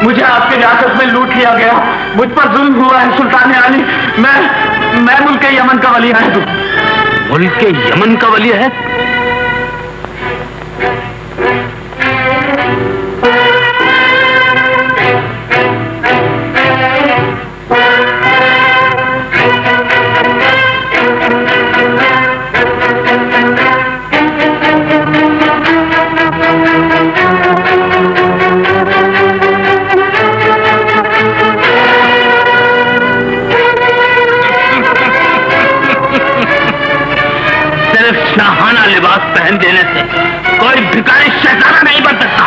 मुझे आपके रियासत में लूट लिया गया, मुझ पर जुल्म हुआ है सुल्तान आली। मैं मुल्क यमन का वली है। मुल्क यमन का वली है? शाहाना लिबास पहन देने से कोई भिखारी शहजादा नहीं बन सकता।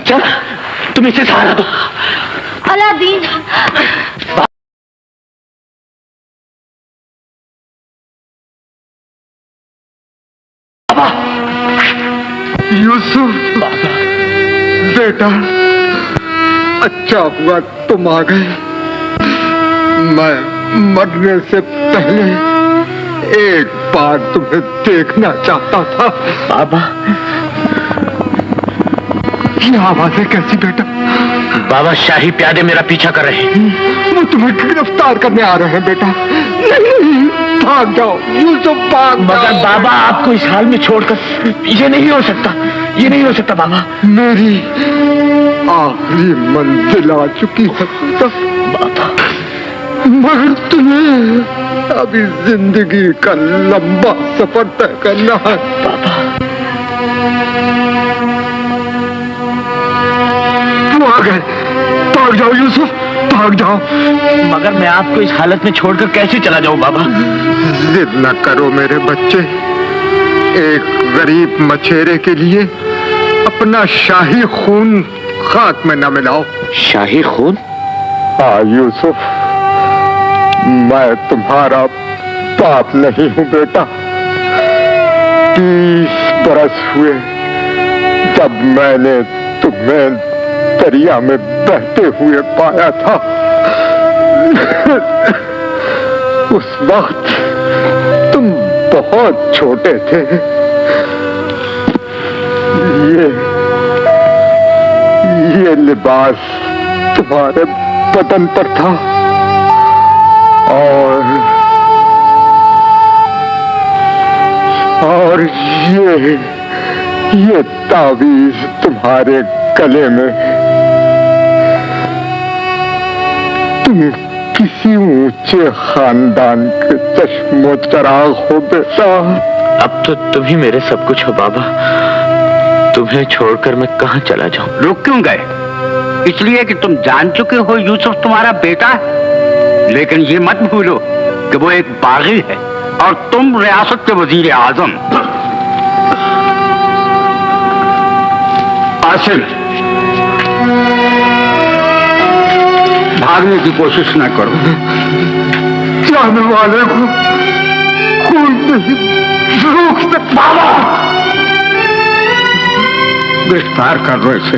चल तुम इसे सहारा दो। अलादीन, यूसुफ बेटा, अच्छा हुआ तुम आ गए। मैं मरने से पहले एक बार तुम्हें देखना चाहता था। बाबा, ये आवाजें कैसी बेटा? बाबा शाही प्यादे मेरा पीछा कर रहे हैं। वो तुम्हें गिरफ्तार करने आ रहे हैं बेटा। नहीं, भाग जाओ यूसुफ, भाग। मगर बाबा आपको इस हाल में छोड़कर ये नहीं हो सकता, ये नहीं हो सकता बाबा। मेरी आखिरी मंजिल आ चुकी है बाबा, मगर तुम्हें अभी जिंदगी का लंबा सफर तय करना है। बाबा, वो आ गए, भाग जाओ यूसुफ, भाग जाओ। मगर मैं आपको इस हालत में छोड़कर कैसे चला जाऊं बाबा? जिद न करो मेरे बच्चे। एक गरीब मछेरे के लिए अपना शाही खून खाक में न मिलाओ। शाही खून? हाँ यूसुफ, मैं तुम्हारा बाप नहीं हूं बेटा। 30 बरस हुए जब मैंने तुम्हें दरिया में बहते हुए पाया था। उस वक्त तुम बहुत छोटे थे। ये लिबास तुम्हारे बदन पर था और ये तावीज तुम्हारे गले में। तुम किसी ऊंचे खानदान के चश्मो चराग हो बेटा। अब तो तुम ही मेरे सब कुछ हो बाबा। तुम्हें छोड़कर मैं कहां चला जाऊं? रुक क्यों गए? इसलिए कि तुम जान चुके हो यूसुफ तुम्हारा बेटा है। लेकिन ये मत भूलो कि वो एक बागी है और तुम रियासत के वजीर आजम। आसिम, भागने की कोशिश न करो। जाने वाले को कोई नहीं रोक सकता। गिरफ्तार कर दो इसे।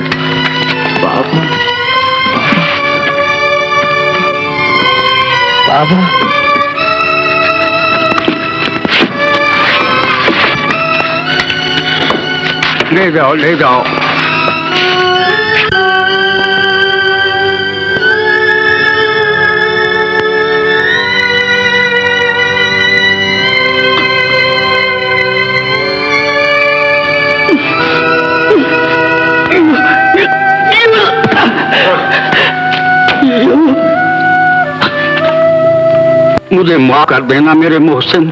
बाबा, बाबा, ले जाओ, ले जाओ। मुझे माफ कर देना मेरे मोहसिन।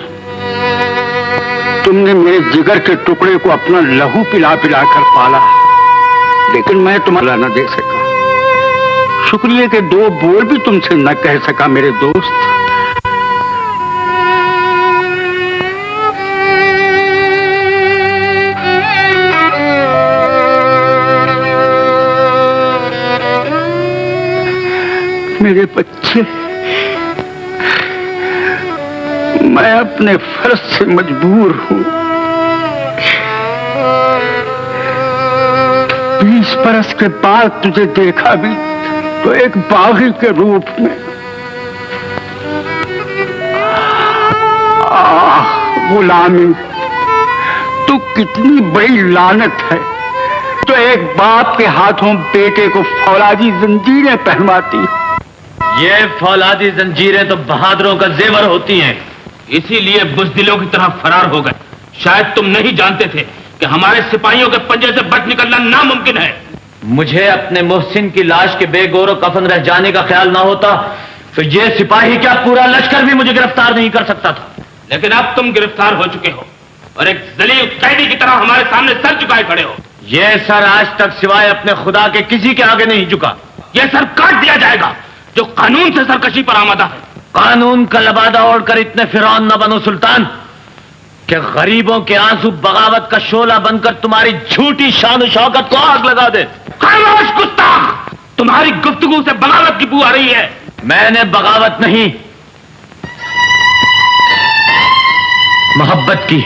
तुमने मेरे जिगर के टुकड़े को अपना लहू पिला पिला कर पाला, लेकिन मैं तुम्हारा न दे सका। शुक्रिया के 2 बोल भी तुमसे न कह सका मेरे दोस्त। मेरे बच्चे, मैं अपने फर्ज से मजबूर हूं। 20 बरस के बाद तुझे देखा भी तो एक बागी के रूप में। गुलामी तू कितनी बड़ी लानत है। तो एक बाप के हाथों बेटे को फौलादी जंजीरें पहनवाती। ये फौलादी जंजीरें तो बहादुरों का जेवर होती हैं, इसीलिए बुज़दिलों की तरह फरार हो गए। शायद तुम नहीं जानते थे कि हमारे सिपाहियों के पंजे से बच निकलना नामुमकिन है। मुझे अपने मोहसिन की लाश के बेगौर कफन रह जाने का ख्याल ना होता तो ये सिपाही क्या पूरा लश्कर भी मुझे गिरफ्तार नहीं कर सकता था। लेकिन अब तुम गिरफ्तार हो चुके हो और एक जलील कैदी की तरह हमारे सामने सर झुकाए खड़े हो। यह सर आज तक सिवाय अपने खुदा के किसी के आगे नहीं झुका। यह सर काट दिया जाएगा जो कानून से सरकशी पर आमादा है। कानून का लबादा ओढ़कर इतने फिरौन न बनो सुल्तान कि गरीबों के आंसू बगावत का शोला बनकर तुम्हारी झूठी शान शौकत को आग लगा दे। खामोश गुस्ताख! तुम्हारी गुफ्तगू से बगावत की बू आ रही है। मैंने बगावत नहीं, मोहब्बत की।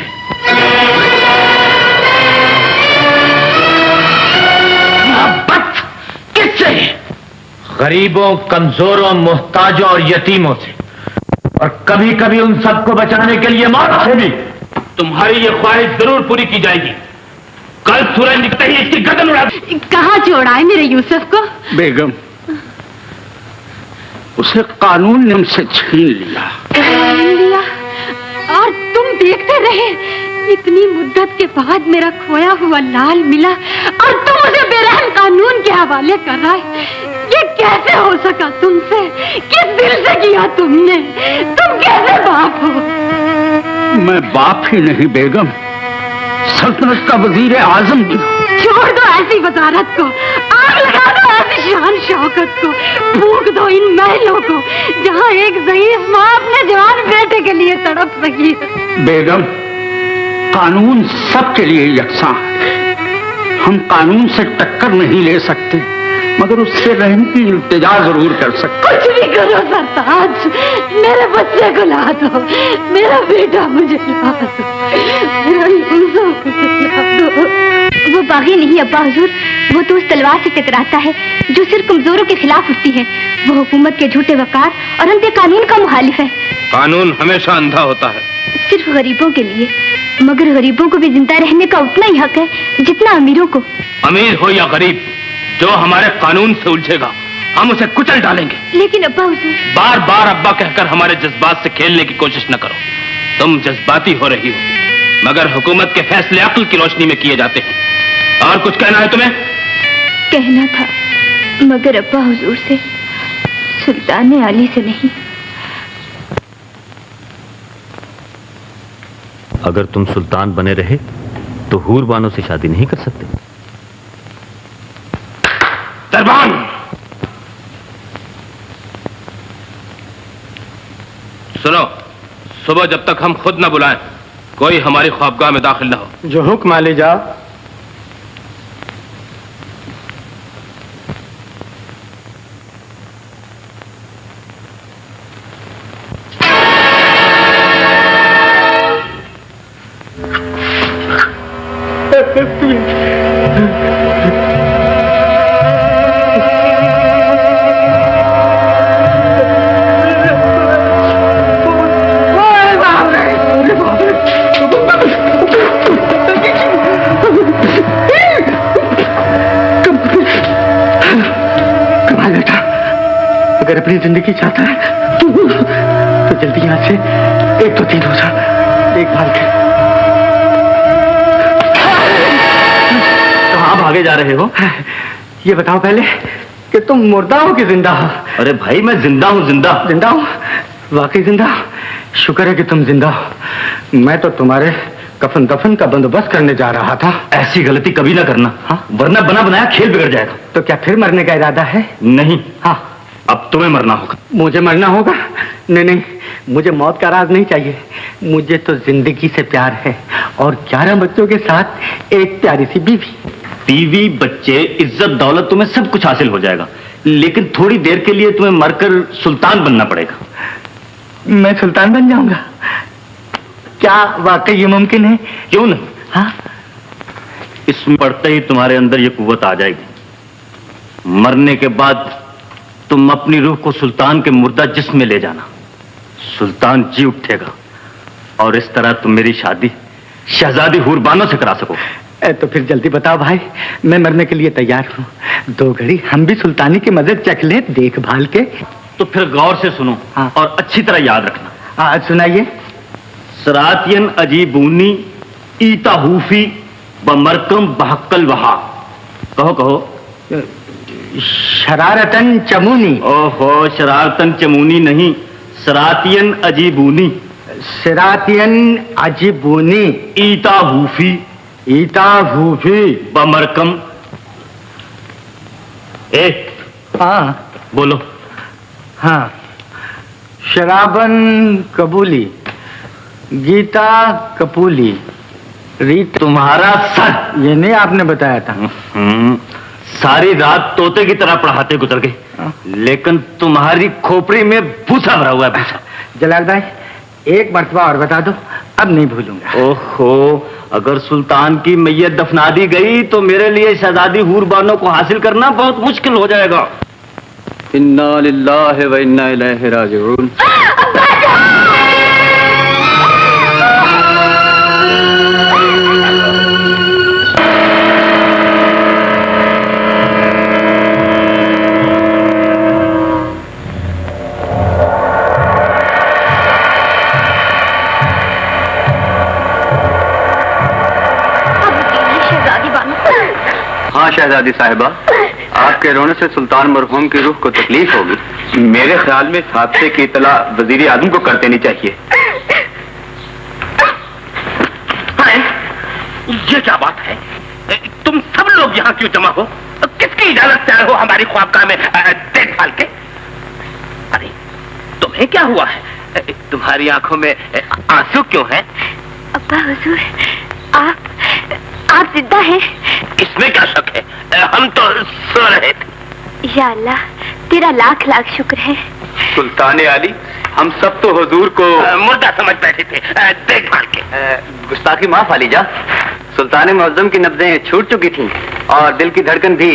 मोहब्बत किससे? गरीबों, कमजोरों, मोहताजों और यतीमों से, और कभी कभी उन सबको बचाने के लिए मौत से भी। तुम्हारी ये ख्वाहिश जरूर पूरी की जाएगी। कल सूरज निकलते ही इसकी गर्दन उड़ा। कहाँ छोड़ाए मेरे यूसुफ को? बेगम, उसे कानून ने हमसे छीन लिया। और तुम देखते रहे। इतनी मुद्दत के बाद मेरा खोया हुआ लाल मिला और तुम उसे बेरहम कानून के हवाले कर रहा है। ये कैसे हो सका तुमसे? किस दिल से किया तुमने? तुम कैसे बाप हो? मैं बाप ही नहीं बेगम, सल्तनत का वजीर आजम भी। छोड़ दो ऐसी वजारत को, आग लगा दो ऐसी शान शौकत को, फूंक दो इन महलों को जहाँ एक ज़ईफ माँ अपने जवान बेटे के लिए तड़प रही है। बेगम, कानून सबके लिए यकसां है। हम कानून से टक्कर नहीं ले सकते, मगर उससे रहम की इल्तिजा जरूर कर सकते। कुछ भी करो सरताज, मेरे बच्चे को ला दो, मेरा बेटा मुझे ला दो, मेरा यूसुफ मुझे ला दो। वो बागी नहीं अब्बा हुजूर, वो तो उस तलवार से टकराता है जो सिर्फ कमजोरों के खिलाफ उठती है। वो हुकूमत के झूठे वकार और अंधे कानून का मुखालिफ है। कानून हमेशा अंधा होता है, सिर्फ गरीबों के लिए, मगर गरीबों को भी जिंदा रहने का उतना ही हक है जितना अमीरों को। अमीर हो या गरीब, जो हमारे कानून से उलझेगा हम उसे कुचल डालेंगे। लेकिन अब्बा हुजूर, बार बार अब्बा कहकर हमारे जज्बात से खेलने की कोशिश न करो। तुम जज्बाती हो रही हो, मगर हुकूमत के फैसले अक्ल की रोशनी में किए जाते हैं। और कुछ कहना है तुम्हें? कहना था, मगर अब्बा हुजूर से, सुल्तान आली से नहीं। अगर तुम सुल्तान बने रहे तो हूर बानो से शादी नहीं कर सकते। दरबान, सुनो, सुबह जब तक हम खुद न बुलाएं, कोई हमारी ख्वाबगाह में दाखिल न हो। जो हुक्म ले जा। अगर अपनी जिंदगी चाहता है तो जल्दी यहाँ से 1 2 3 हो जा। देखभाल के। कहाँ भागे जा रहे हो? ये बताओ पहले कि तुम मुर्दा हो कि जिंदा हो? अरे भाई, मैं जिंदा हूँ। जिंदा जिंदा हो? वाकई जिंदा हो? शुक्र है कि तुम जिंदा हो। मैं तो तुम्हारे कफन दफन का बंदोबस्त करने जा रहा था। ऐसी गलती कभी ना करना, हाँ? वरना बना बनाया खेल बिगड़ जाएगा। तो क्या फिर मरने का इरादा है? नहीं, हाँ, अब तुम्हें मरना होगा। मुझे मरना होगा? नहीं नहीं, मुझे मौत का राज नहीं चाहिए। मुझे तो जिंदगी से प्यार है, और 11 बच्चों के साथ एक प्यारी सी बीवी। बीवी, बच्चे, इज्जत, दौलत, तुम्हें सब कुछ हासिल हो जाएगा, लेकिन थोड़ी देर के लिए तुम्हें मरकर सुल्तान बनना पड़ेगा। मैं सुल्तान बन जाऊंगा? क्या वाकई ये मुमकिन है? क्यों नहीं? हाँ, इसमें पढ़ते ही तुम्हारे अंदर ये कुव्वत आ जाएगी। मरने के बाद तुम अपनी रूह को सुल्तान के मुर्दा जिस्म में ले जाना। सुल्तान जी उठेगा और इस तरह तुम मेरी शादी शहजादी हूर बानो से करा सको। तो फिर जल्दी बताओ भाई, मैं मरने के लिए तैयार हूँ। 2 घड़ी हम भी सुल्तानी के मजे चख लें, देखभाल के। तो फिर गौर से सुनो, हाँ, और अच्छी तरह याद रखना। आज सुनाइए। सरातियन अजीबूनी ईता हूफी बमरकम बहक्कल वहा। कहो कहो। शरारतन चमूनी। ओहो, शरारतन चमूनी नहीं, सरातियन अजीबूनी। सरातियन अजीबूनी ईता हूफी। ईता हूफी बमरकम। हाँ बोलो। हाँ, शराबन कबूली, गीता कपूली, रीत। तुम्हारा सर। ये नहीं आपने बताया था? सारी रात तोते की तरह पढ़ाते गुजर गए, लेकिन तुम्हारी खोपड़ी में भूसा भरा हुआ है, भूसा। जलाल भाई, एक मर्तबा और बता दो, अब नहीं भूलूंगा। ओहो, अगर सुल्तान की मैयत दफना दी गई तो मेरे लिए शहजादी हूर बानो को हासिल करना बहुत मुश्किल हो जाएगा। इन्ना लिल्लाहि व इन्ना इलैहि राजिऊन। हाँ शहजादी साहिबा, आपके रोने से सुल्तान मरहूम की रूह को तकलीफ होगी। मेरे ख्याल में इस हादसे की इतला वजीर आजम को कर देनी चाहिए। ये क्या बात है? तुम सब लोग यहाँ क्यों जमा हो? किसकी इजाजत से आए हो हमारी ख्वाबगाह में देखभाल के? अरे तुम्हें क्या हुआ है? तुम्हारी आंखों में आंसू क्यों हैं? अब्बा हुजूर, आप जिंदा हैं? इसमें क्या शक है? हम तो सो रहे थे। या अल्लाह, तेरा लाख लाख शुक्र है। सुल्तान आली, हम सब तो हुजूर को मुर्दा समझ बैठे थे देखभाल के। गुस्ताखी माफ आलीजा, सुल्तान मुअज्जम की नब्जें छूट चुकी थीं और दिल की धड़कन भी।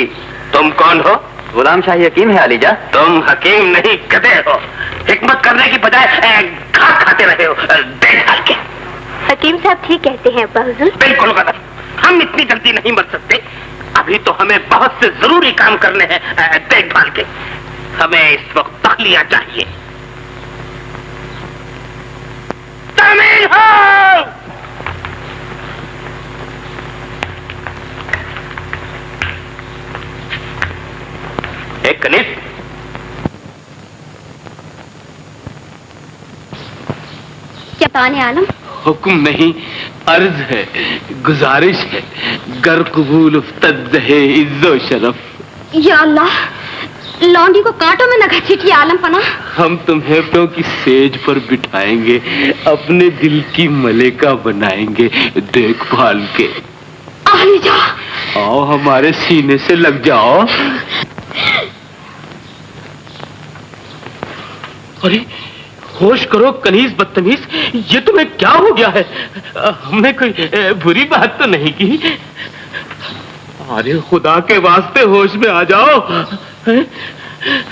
तुम कौन हो? गुलाम शाही हकीम है आलीजा। तुम हकीम नहीं, गधे हो। हिकमत करने की बजाय घास खाते रहे हो देखभाल के। हकीम साहब ठीक कहते हैं अब्बा हुजूर। बिल्कुल गलत। हम इतनी जल्दी नहीं मर सकते। अभी तो हमें बहुत से जरूरी काम करने हैं देखभाल के। हमें इस वक्त तखलियां चाहिए। तामील हो! एक कनीज, सुल्तान आलम। हुक्म नहीं, अर्ज है, गुजारिश है। गर कबूल उफ्तद है इज्जो शरफ। या अल्लाह, लौंडी को कांटों में न घसीटिए आलम पना। हम तुम्हें तो की सेज पर बिठाएंगे, अपने दिल की मलेका बनाएंगे देखभाल के। आलीजा, आओ हमारे सीने से लग जाओ। अरे होश करो कनीज बदतमीज, ये तुम्हें क्या हो गया है? हमने कोई बुरी बात तो नहीं की। अरे खुदा के वास्ते होश में आ जाओ।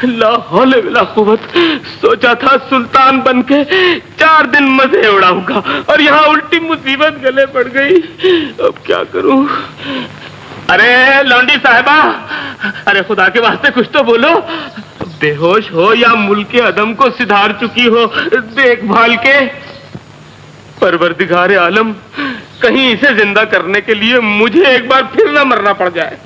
ला हौल वला कुव्वत। सोचा था सुल्तान बनके 4 दिन मजे उड़ाऊंगा और यहाँ उल्टी मुसीबत गले पड़ गई। अब क्या करूं? अरे लौंडी साहिबा, अरे खुदा के वास्ते कुछ तो बोलो। बेहोश हो या मुल्क अदम को सिधार चुकी हो देखभाल के? परवरदिगार आलम, कहीं इसे जिंदा करने के लिए मुझे एक बार फिर ना मरना पड़ जाए।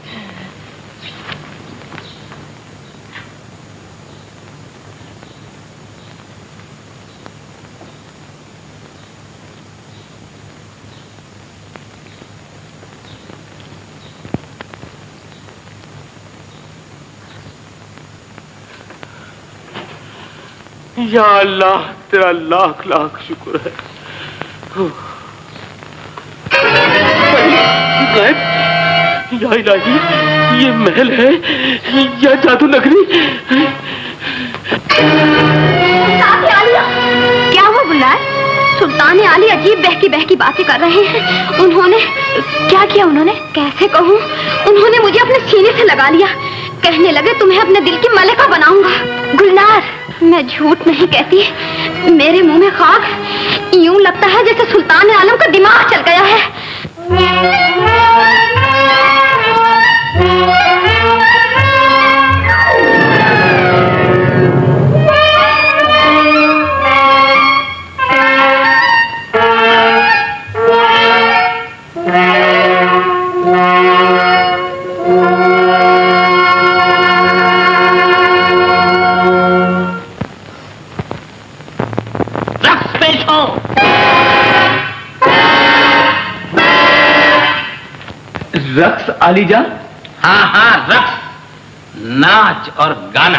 या अल्लाह, तेरा लाख लाख शुक्र है। या इलाही, ये महल है या जादू नगरी? क्या हुआ गुलनार? सुल्तान आली अजीब बहकी बहकी बातें कर रहे हैं। उन्होंने क्या किया? उन्होंने कैसे कहूँ, उन्होंने मुझे अपने सीने से लगा लिया। कहने लगे तुम्हें अपने दिल की मलिका बनाऊंगा। गुलनार, मैं झूठ नहीं कहती, मेरे मुंह में खाक। यूं लगता है जैसे सुल्तान आलम का दिमाग चल गया है। रक्स आलीजा? हाँ हाँ, रक्स, नाच और गाना।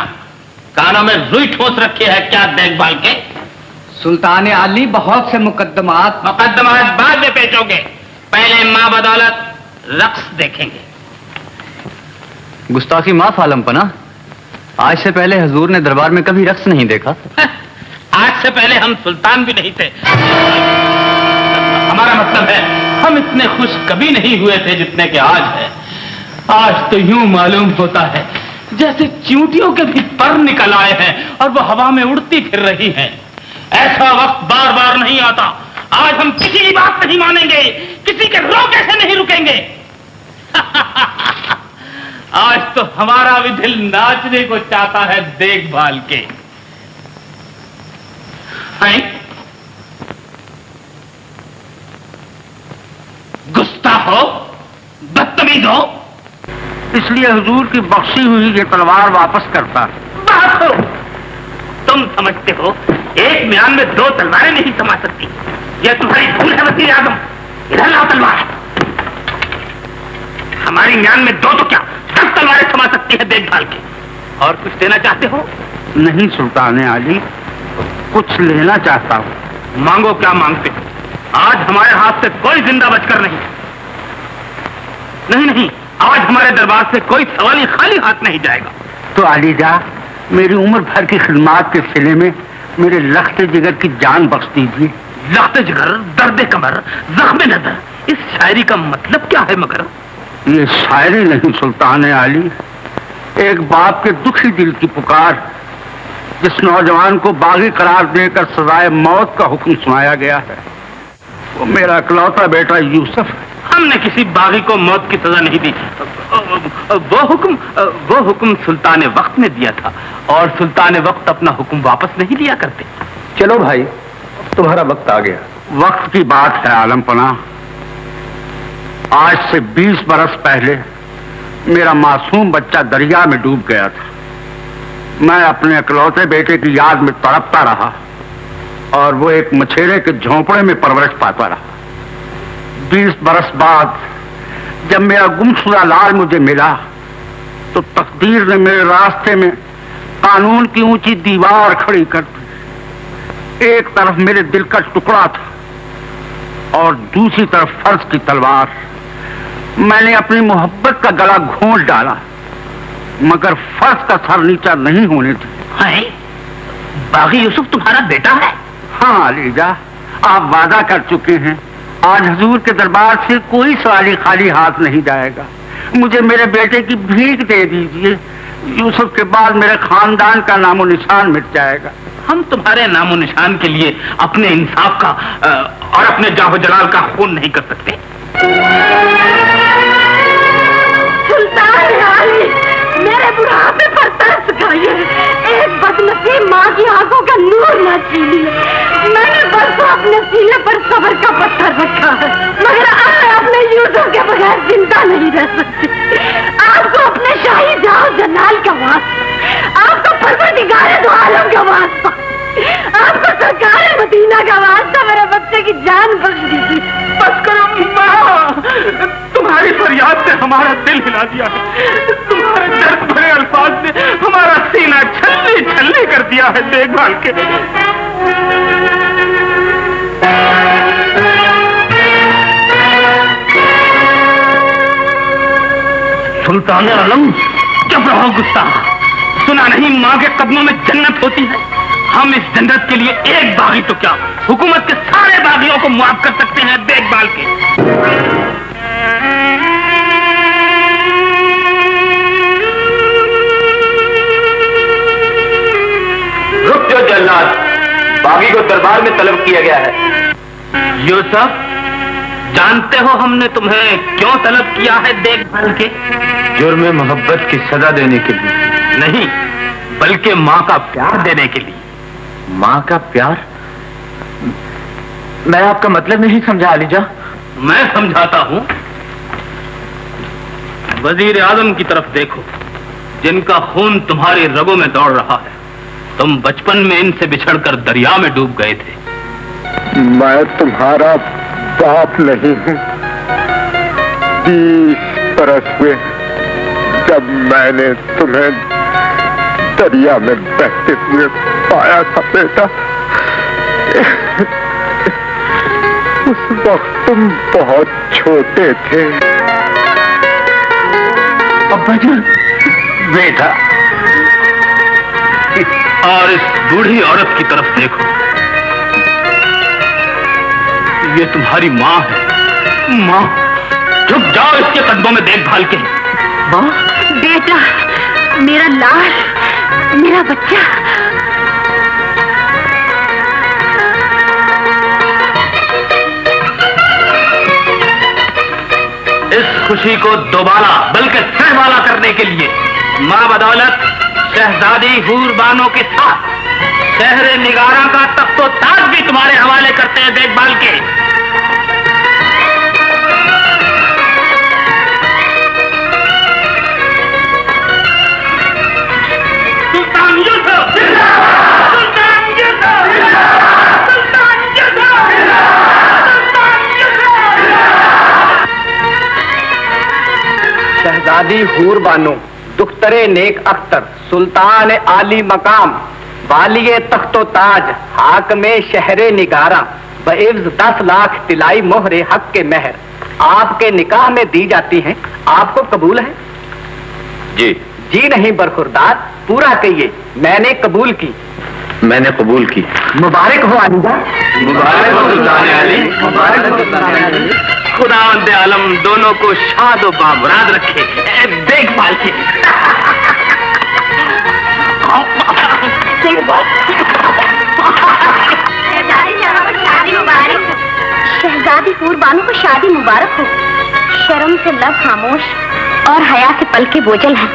कानों में रुई ठोस रखे है क्या देखभाल के? सुल्तान आली बहुत से मुकदमात बाद में पेशोगे, पहले माँ बदौलत रक्स देखेंगे। गुस्ताखी माफ आलम पना। आज से पहले हुजूर ने दरबार में कभी रक्स नहीं देखा। आज से पहले हम सुल्तान भी नहीं थे। हमारा मतलब है हम इतने खुश कभी नहीं हुए थे जितने के आज है। आज तो यूं मालूम होता है जैसे चींटियों के भी पर निकल आए हैं और वो हवा में उड़ती फिर रही हैं। ऐसा वक्त बार बार नहीं आता। आज हम किसी की बात नहीं मानेंगे, किसी के रोके से नहीं रुकेंगे। आज तो हमारा भी दिल नाचने को चाहता है देखभाल के। हैं? गुस्ताख हो, बदतमीज हो, इसलिए हुजूर की बख्शी हुई ये तलवार वापस करता है। बात हो। तुम समझते हो एक म्यान में 2 तलवारें नहीं समा सकती। यह तुम्हारी भूल है वज़ीर आज़म। इधर लाओ तलवार। हमारी म्यान में 2 तो क्या 10 तलवारें समा सकती है देखभाल के। और कुछ देना चाहते हो? नहीं सुल्तान आली, कुछ लेना चाहता हूँ। मांगो, क्या मांगते हो? आज हमारे हाथ से कोई जिंदा बचकर नहीं। नहीं, आज हमारे दरबार से कोई सवाली खाली हाथ नहीं जाएगा। तो आलीजा, मेरी उम्र भर की खिदमत के सिले में मेरे लख्त जिगर की जान बख्श दीजिए। लख्त जिगर, दर्द कमर, जख्म नजर, इस शायरी का मतलब क्या है? मगर ये शायरी नहीं सुल्तान आली, एक बाप के दुखी दिल की पुकार, जिस नौजवान को बागी करार देकर सजाए मौत का हुक्म सुनाया गया है, वो मेरा इकलौता बेटा यूसुफ है। हमने किसी बागी को मौत की सजा नहीं दी। वो हुक्म सुल्तान वक्त ने दिया था और सुल्तान वक्त अपना हुक्म वापस नहीं लिया करते। चलो भाई, तुम्हारा वक्त आ गया। वक्त की बात है आलमपना। आज से 20 बरस पहले मेरा मासूम बच्चा दरिया में डूब गया था। मैं अपने इकलौते बेटे की याद में तड़पता रहा और वो एक मछेरे के झोंपड़े में परवरिश पाता रहा। 20 बरस बाद जब मेरा गुमशुदा लाल मुझे मिला तो तकदीर ने मेरे रास्ते में कानून की ऊंची दीवार खड़ी कर दी। एक तरफ मेरे दिल का टुकड़ा था और दूसरी तरफ फर्ज की तलवार। मैंने अपनी मोहब्बत का गला घोंट डाला, मगर फर्ज का सर नीचा नहीं होने दिया। है? बागी यूसुफ तुम्हारा बेटा है? हाँ अलीजा, आप वादा कर चुके हैं। आज हुजूर के दरबार से कोई सवाली खाली हाथ नहीं जाएगा। मुझे मेरे बेटे की भीख दे दीजिए। यूसुफ के बाद मेरे खानदान का नामो निशान मिट जाएगा। हम तुम्हारे नामो निशान के लिए अपने इंसाफ का और अपने जाहो जलाल का खून नहीं कर सकते। सुल्तान आली, मेरे बुढ़ापे पर तरस खाइए। एक बदनसीब माँ की आंखों का नूर न छीनिए। मैंने बरसों अपने सीने पर सब्र का पत्थर रखा है, मगर आज अपने यूसुफ के बगैर जिंदा नहीं रह सकती। आपको अपने शाही जाओ जलाल का वास्ता, आपको परवरदिगारे दो आलम का वास्ता, आपको सरकार मदीना का वास्ता, मेरे बच्चे की जान बख्श दीजिए। बस करो माँ, तुम्हारी फरियाद ने हमारा दिल हिला दिया है। तुम्हारे दर्द भरे अल्फाज ने हमारा सीना छल्ले छल्ले कर दिया है देखभाल के। सुल्तान आलम, चुप रहो गुस्ताख। सुना नहीं माँ के कदमों में जन्नत होती है। हम इस जन्नत के लिए एक बागी तो क्या, हुकूमत के सारे बागियों को मुआफ कर सकते हैं देखभाल के। रुक जाओ जल्लाद, बागी को दरबार में तलब किया गया है। यूसुफ, जानते हो हमने तुम्हें क्यों तलब किया है देखभाल के? जुर्म मोहब्बत की सजा देने के लिए नहीं, बल्कि माँ का प्यार देने के लिए। माँ का प्यार? मैं आपका मतलब नहीं समझा अलीजा। मैं समझाता हूँ। वजीर आजम की तरफ देखो, जिनका खून तुम्हारी रगों में दौड़ रहा है। तुम बचपन में इनसे बिछड़कर दरिया में डूब गए थे। मैं तुम्हारा बाप नहीं हूँ। 20 बरस हुए जब मैंने तुम्हें दरिया में बहते हुए पाया था बेटा। उस वक्त तुम बहुत छोटे थे। अब्बा जान, बेटा, और इस बूढ़ी औरत की तरफ देखो, ये तुम्हारी माँ है। माँ, झुक जाओ इसके कदमों में देखभाल के। माँ, बेटा, मेरा लाल, मेरा बच्चा। इस खुशी को दोबारा बल्कि सहवाला करने के लिए माँ बदौलत शहजादी हूर बानो के साथ शहर निगारा का तख्तो ताज भी तुम्हारे हवाले करते हैं देखभाल के। सुल्तान यूसुफ, सुल्तान यूसुफ, सुल्तान यूसुफ, सुल्तान यूसुफ। शहजादी हूर बानो, दुख्तरे नेक अख्तर, सुल्तान आली मकाम, वालिये तख्तो ताज, हाकमे शहरे निगारा, बइव्ज 10 लाख तिलाई मोहरे हक के मेहर, आपके निकाह में दी जाती हैं। आपको कबूल है? जी। जी नहीं बरखुरदार, पूरा कहिए। मैंने कबूल की। मैंने कबूल की। मुबारक हो अलीजा। मुबारक हो सुल्तान अली। मुबारक हो सुल्तान अली। खुदावंद आलम दोनों को शाद व बामुराद रखे। देखभाल की। शहजादी हूर बानो को शादी मुबारक हो। शर्म से लब खामोश और हया के पल के बोझल हैं,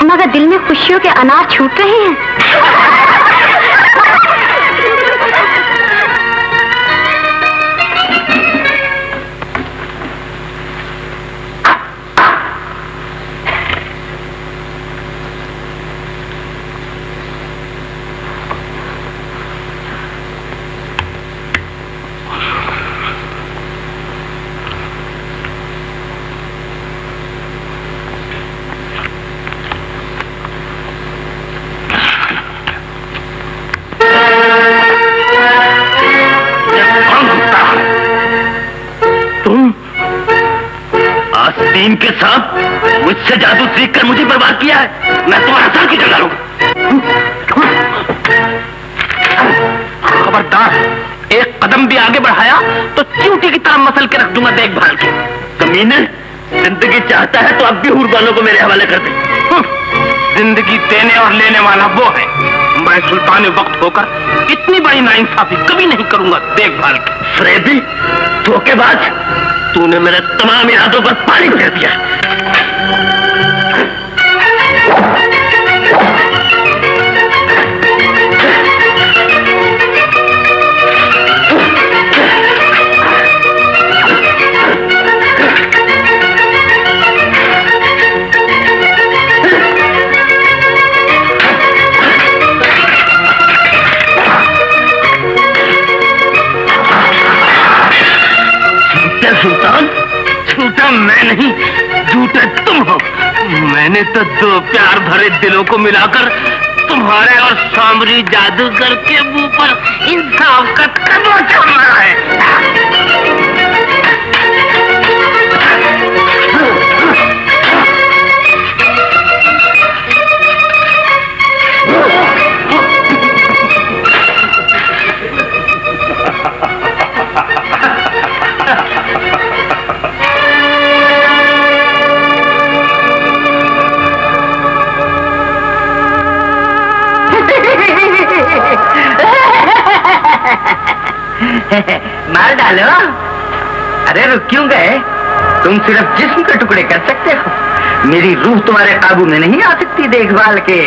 मगर दिल में खुशियों के अनार छूट रहे हैं। आस्तीन के साथ मुझसे जादू सीख कर मुझे बर्बाद किया है। मैं तुम्हारा सर की जगह लूंगा। खबरदार, एक कदम भी आगे बढ़ाया तो चींटी की तरह मसल के रख दूंगा देखभाल के। कमीने, जिंदगी चाहता है तो अब भी हूर बानो को मेरे हवाले कर दे। जिंदगी देने और लेने वाला वो है। मैं सुल्तान वक्त होकर इतनी बड़ी नाइंसाफी कभी नहीं करूंगा देखभाल के। फ्रेबी, धोखेबाज, तूने मेरे तमाम इरादों पर पानी फेर दिया। सुल्तान, झूठा मैं नहीं, झूठे तुम हो। मैंने तो 2 प्यार भरे दिलों को मिलाकर तुम्हारे और सामरी जादूगर के मुंह पर इंसाफ का तमाचा मारा है। मार डालो। अरे रुक क्यों गए? तुम सिर्फ जिस्म के टुकड़े कर सकते हो, मेरी रूह तुम्हारे काबू में नहीं आ सकती देखभाल के।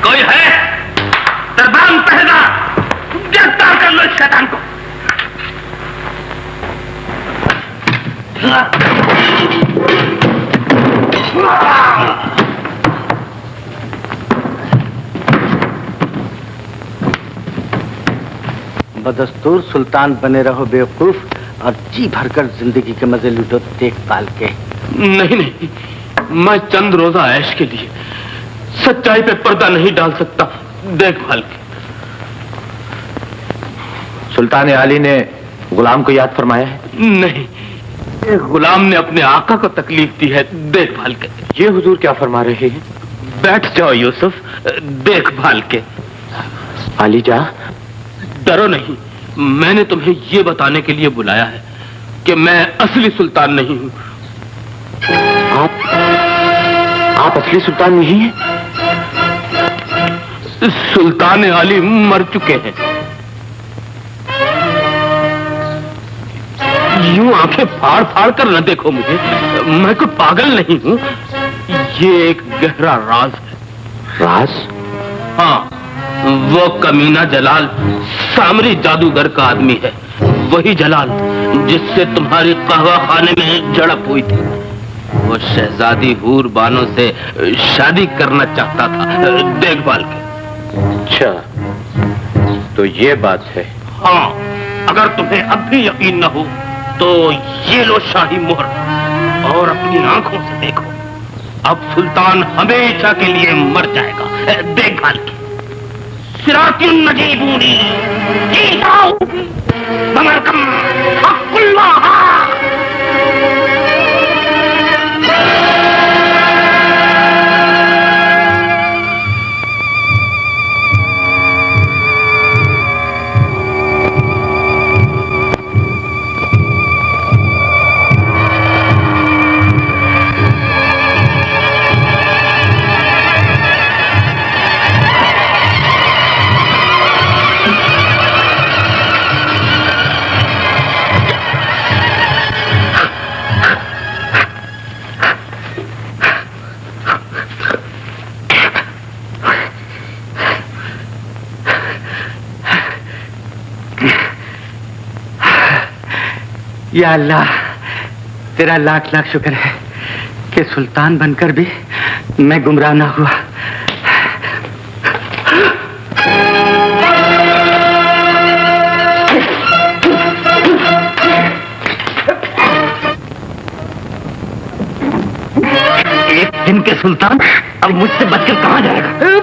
कोई है? दरबान पहला, गिरफ्तार कर लो इस शैतान को। बदस्तूर सुल्तान बने रहो बेवकूफ और जी भरकर जिंदगी के मजे लूटो देखभाल के। नहीं नहीं, मैं चंद रोजा ऐश के लिए सच्चाई पे पर्दा नहीं डाल सकता देखभाल के। सुल्तान आली ने गुलाम को याद फरमाया है? नहीं, एक गुलाम ने अपने आका को तकलीफ दी है, देखभाल के। ये हुजूर क्या फरमा रहे हैं? बैठ जाओ यूसुफ, देखभाल के। अली जा। डरो नहीं, मैंने तुम्हें ये बताने के लिए बुलाया है कि मैं असली सुल्तान नहीं हूं। आप असली सुल्तान नहीं हैं? सुल्तान अली मर चुके हैं। यूं आंखें फाड़ फाड़ कर न देखो मुझे, मैं कोई पागल नहीं हूं। ये एक गहरा राज है। राज? हाँ, वो कमीना जलाल सामरी जादूगर का आदमी है। वही जलाल जिससे तुम्हारी कहवा खाने में झड़प हुई थी। वो शहजादी हूर बानो से शादी करना चाहता था, देखभाल के। अच्छा, तो ये बात है। हाँ, अगर तुम्हें अब भी यकीन न हो तो ये लो शाही मोहर और अपनी आंखों से देखो। अब सुल्तान हमेशा के लिए मर जाएगा, देखभाल की। सिरातुन नजीबूनी जीताओ बमरकम हक़ुल्लाह। या अल्लाह, तेरा लाख लाख शुक्र है कि सुल्तान बनकर भी मैं गुमराह ना हुआ। एक दिन के सुल्तान अब मुझसे बचकर कहां जाएगा?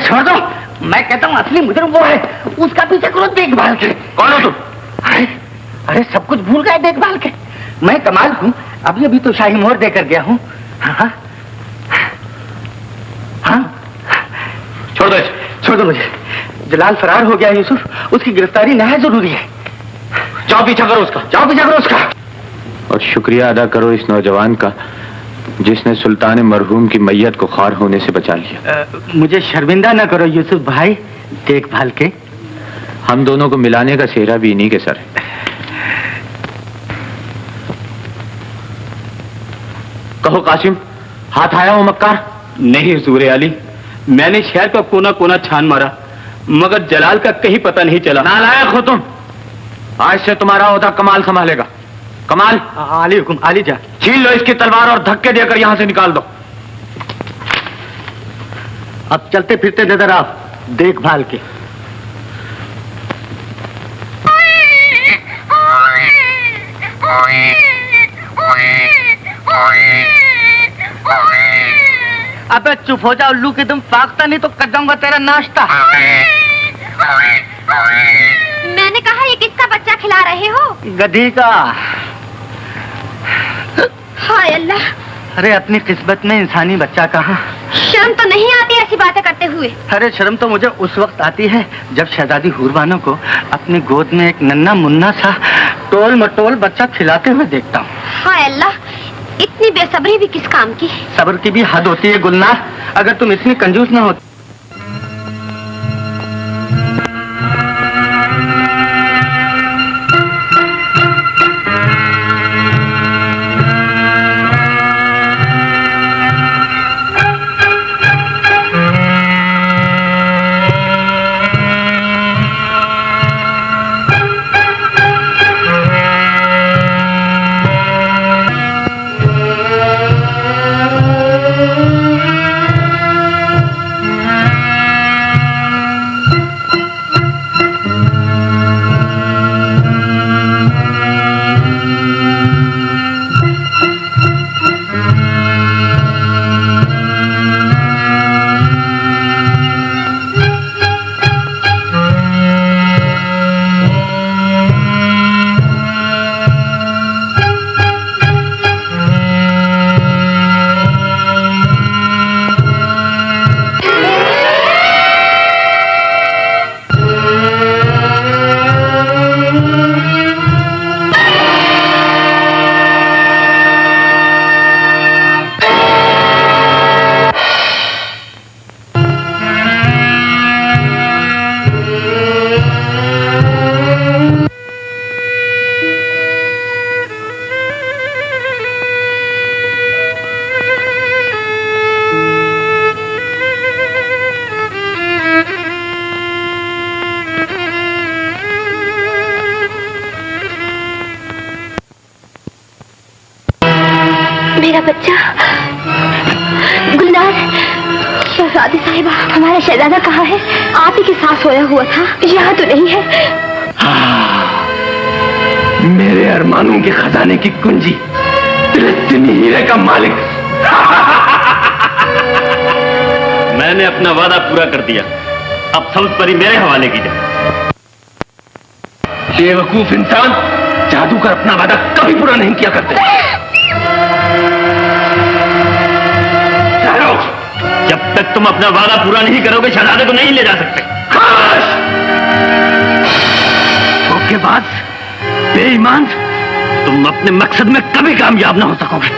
छोड़ दो, मैं कहता हूँ असली मुजरिम वो है, उसका पीछे करो देखभाल के। कौन हो तुम? अरे सब कुछ भूल गए देखभाल के। मैं कमाल हूँ, अभी अभी तो शाही मोहर देकर गया हूँ। हाँ हाँ, छोड़ दो मुझे। जलाल फरार हो गया यूसुफ, उसकी गिरफ्तारी नहायत जरूरी है। जाओ पीछा करो उसका। और शुक्रिया अदा करो इस नौजवान का जिसने सुल्तान मरहूम की मैयत को खार होने से बचा लिया। मुझे शर्मिंदा ना करो यूसुफ भाई, देखभाल के। हम दोनों को मिलाने का सेहरा भी इन्हीं के सर है। कहो कासिम, हाथ आया हो मक्कार? नहीं हुजूर अली, मैंने शहर का कोना कोना छान मारा मगर जलाल का कहीं पता नहीं चला। नालायक हो तुम, आज से तुम्हारा ओहदा कमाल संभालेगा। कमाल, आली हुकुम, आली जा। छीन लो इसकी तलवार और धक्के देकर यहां से निकाल दो। अब चलते फिरते नजर आओ, देखभाल के। अबे चुप हो जा उल्लू के, तुम फाकता नहीं तो कर दूंगा तेरा नाश्ता। मैंने कहा ये किसका बच्चा खिला रहे हो? गधी का। हाय अल्लाह, अरे अपनी किस्मत में इंसानी बच्चा कहाँ। शर्म तो नहीं आती ऐसी बातें करते हुए? अरे शर्म तो मुझे उस वक्त आती है जब शहजादी हूरबानो को अपनी गोद में एक नन्हा मुन्ना सा टोल मटोल बच्चा खिलाते हुए देखता हूँ। हाय अल्लाह, इतनी बेसब्री भी किस काम की? सब्र की भी हद होती है गुलनार। अगर तुम इतनी कंजूस न होती। मेरा बच्चा गुलनार। शहजादी साहिबा, हमारा शहजादा कहाँ है? आप ही के साथ सोया हुआ था, यहाँ तो नहीं है। मेरे अरमानों के खजाने की कुंजी, फिलिस्तीनी हीरे का मालिक। मैंने अपना वादा पूरा कर दिया, अब सब्ज परी मेरे हवाले की जाए। बेवकूफ इंसान, जादूगर अपना वादा कभी पूरा नहीं किया करते। जब तक तुम अपना वादा पूरा नहीं करोगे शहजादे को नहीं ले जा सकते। धोखेबाज, बेईमान, तुम अपने मकसद में कभी कामयाब ना हो सकोगे।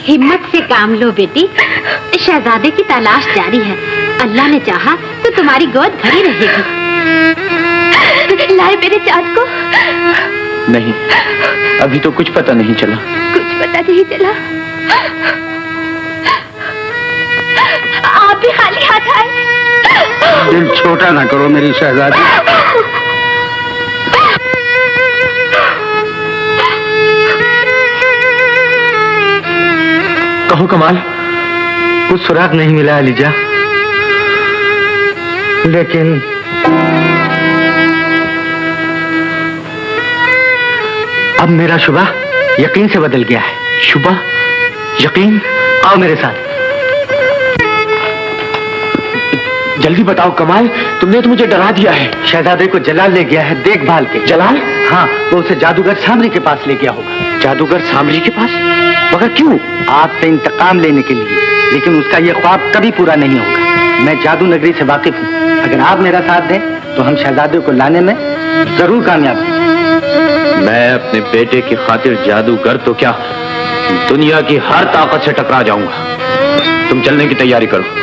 हिम्मत से काम लो बेटी, शहजादे की तलाश जारी है। अल्लाह ने चाहा तो तुम्हारी गोद भरी रहेगी। लाए मेरे चाँद को? नहीं, अभी तो कुछ पता नहीं चला। कुछ पता नहीं चला? आप भी खाली हाथ आए। दिल छोटा ना करो मेरी शहजादी। कहो कमाल, कुछ सुराग नहीं मिला अलीजा, लेकिन अब मेरा शुबा यकीन से बदल गया है। शुबा, यकीन, आओ मेरे साथ। जल्दी बताओ कमाल, तुमने तो मुझे डरा दिया है। शहजादे को जलाल ले गया है देखभाल के। जलाल? हाँ, वो उसे जादूगर सामरी के पास ले गया होगा। जादूगर सामरी के पास? मगर क्यों? आपसे इंतकाम लेने के लिए। लेकिन उसका ये ख्वाब कभी पूरा नहीं होगा। मैं जादू नगरी से वाकिफ हूँ। अगर आप मेरा साथ दें तो हम शहजादे को लाने में जरूर कामयाब होंगे। मैं अपने बेटे की खातिर जादूगर तो क्या, दुनिया की हर ताकत से टकरा जाऊंगा। तुम चलने की तैयारी करो।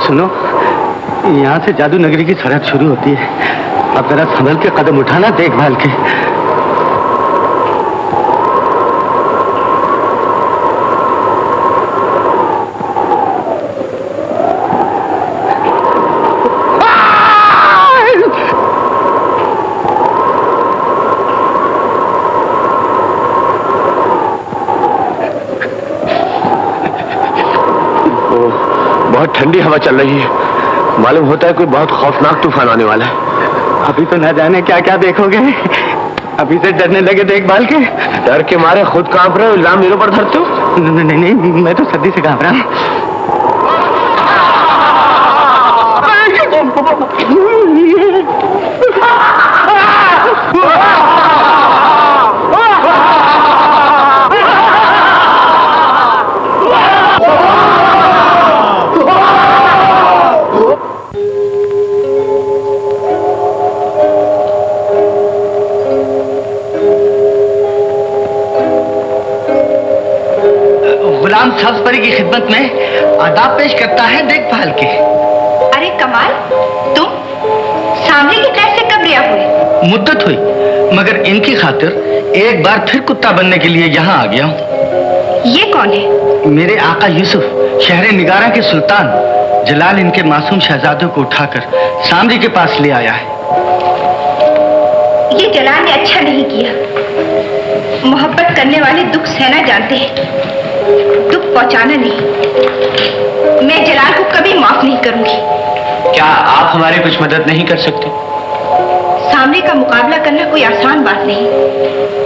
सुनो, यहाँ से जादू नगरी की सड़क शुरू होती है। अब जरा संभल के कदम उठाना, देखभाल के। बहुत ठंडी हवा चल रही है, मालूम होता है कोई बहुत खौफनाक तूफान आने वाला है। अभी तो ना जाने क्या क्या देखोगे, अभी से डरने लगे देखभाल के। डर के मारे खुद कांप रहे हो, इल्जाम मेरे ऊपर धरते हो? नहीं नहीं, मैं तो सर्दी से कांप रहा हूँ। गुलाम सब्ज़परी की खिदमत में आदाब पेश करता है देखभाल के। अरे कमाल, तुम सामने की कैद से कब रिहा हुए? मुद्दत हुई, मगर इनकी खातिर एक बार फिर कुत्ता बनने के लिए यहाँ आ गया हूँ। ये कौन है? मेरे आका यूसुफ, शहर निगारा के सुल्तान। जलाल इनके मासूम शहजादों को उठाकर सामरी के पास ले आया है। ये जलाल ने अच्छा नहीं किया। मोहब्बत करने वाले दुख सहना जानते हैं, दुख पहुंचाना नहीं। मैं जलाल को कभी माफ नहीं करूंगी। क्या आप हमारी कुछ मदद नहीं कर सकते? सामने का मुकाबला करना कोई आसान बात नहीं।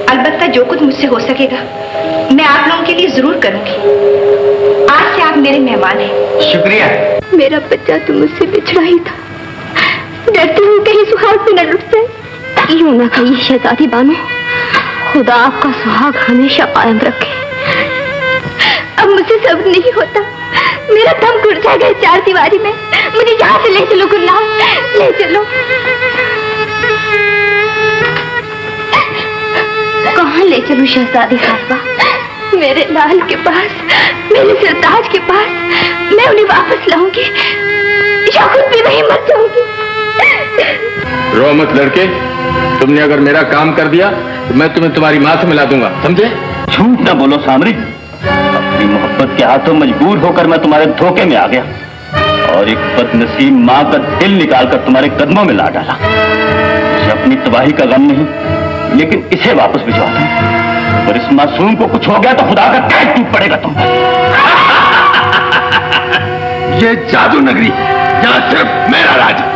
अलबत्ता जो कुछ मुझसे हो सकेगा मैं आप लोगों के लिए जरूर करूंगी। आज से आप मेरे मेहमान हैं। शुक्रिया। मेरा बच्चा तो मुझसे बिछड़ा ही था। डरती हूँ कहीं सुहाग भी न लुट जाए। यूं ना कहिए शहजादी बानो, खुदा आपका सुहाग हमेशा कायम रखे। अब मुझे सब्र नहीं होता, मेरा दम घुट जाएगा चार दीवारी में। मुझे यहाँ से ले चलो गुरनाम, ले चलो। कहाँ ले चलूं शहजादी साहिबा? मेरे लाल के पास, मेरे सरताज के पास। मैं उन्हें वापस लाऊंगी या खुद भी वहीं मर जाऊंगी। रो मत लड़के, तुमने अगर मेरा काम कर दिया तो मैं तुम्हें तुम्हारी माँ से मिला दूंगा, समझे? झूठ ना बोलो सामरी, अपनी मोहब्बत के हाथों मजबूर होकर मैं तुम्हारे धोखे में आ गया और एक बदनसीब माँ का दिल निकालकर तुम्हारे कदमों में ला डाला। मुझे अपनी तबाही का गम नहीं, लेकिन इसे वापस भिजवा दूं। और इस मासूम को कुछ हो गया तो खुदा का कहर टूट पड़ेगा तुम पर। ये जादू नगरी, यहाँ सिर्फ मेरा राज।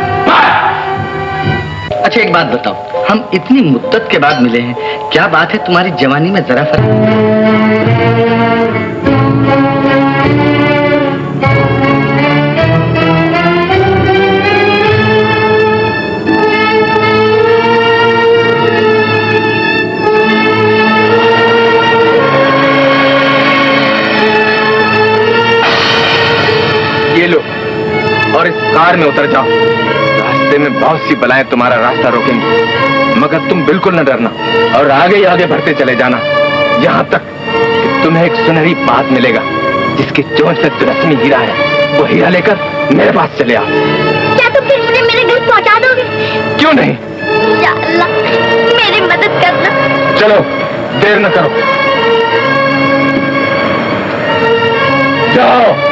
अच्छा एक बात बताओ, हम इतनी मुद्दत के बाद मिले हैं, क्या बात है तुम्हारी जवानी में जरा फर्क? ये लो और इस कार में उतर जाओ। रास्ते में बहुत सी बलाएं तुम्हारा रास्ता रोकेंगी, मगर तुम बिल्कुल न डरना और आगे ही आगे बढ़ते चले जाना, यहाँ तक कि तुम्हें एक सुनहरी बात मिलेगा जिसकी चोंच में तिलस्मी हीरा है। वो हीरा लेकर मेरे पास चले आओ। क्या तुम फिर मुझे मेरे घर पहुंचा दोगे? क्यों नहीं? या अल्लाह, मेरी मदद करना। चलो, देर न करो, जाओ।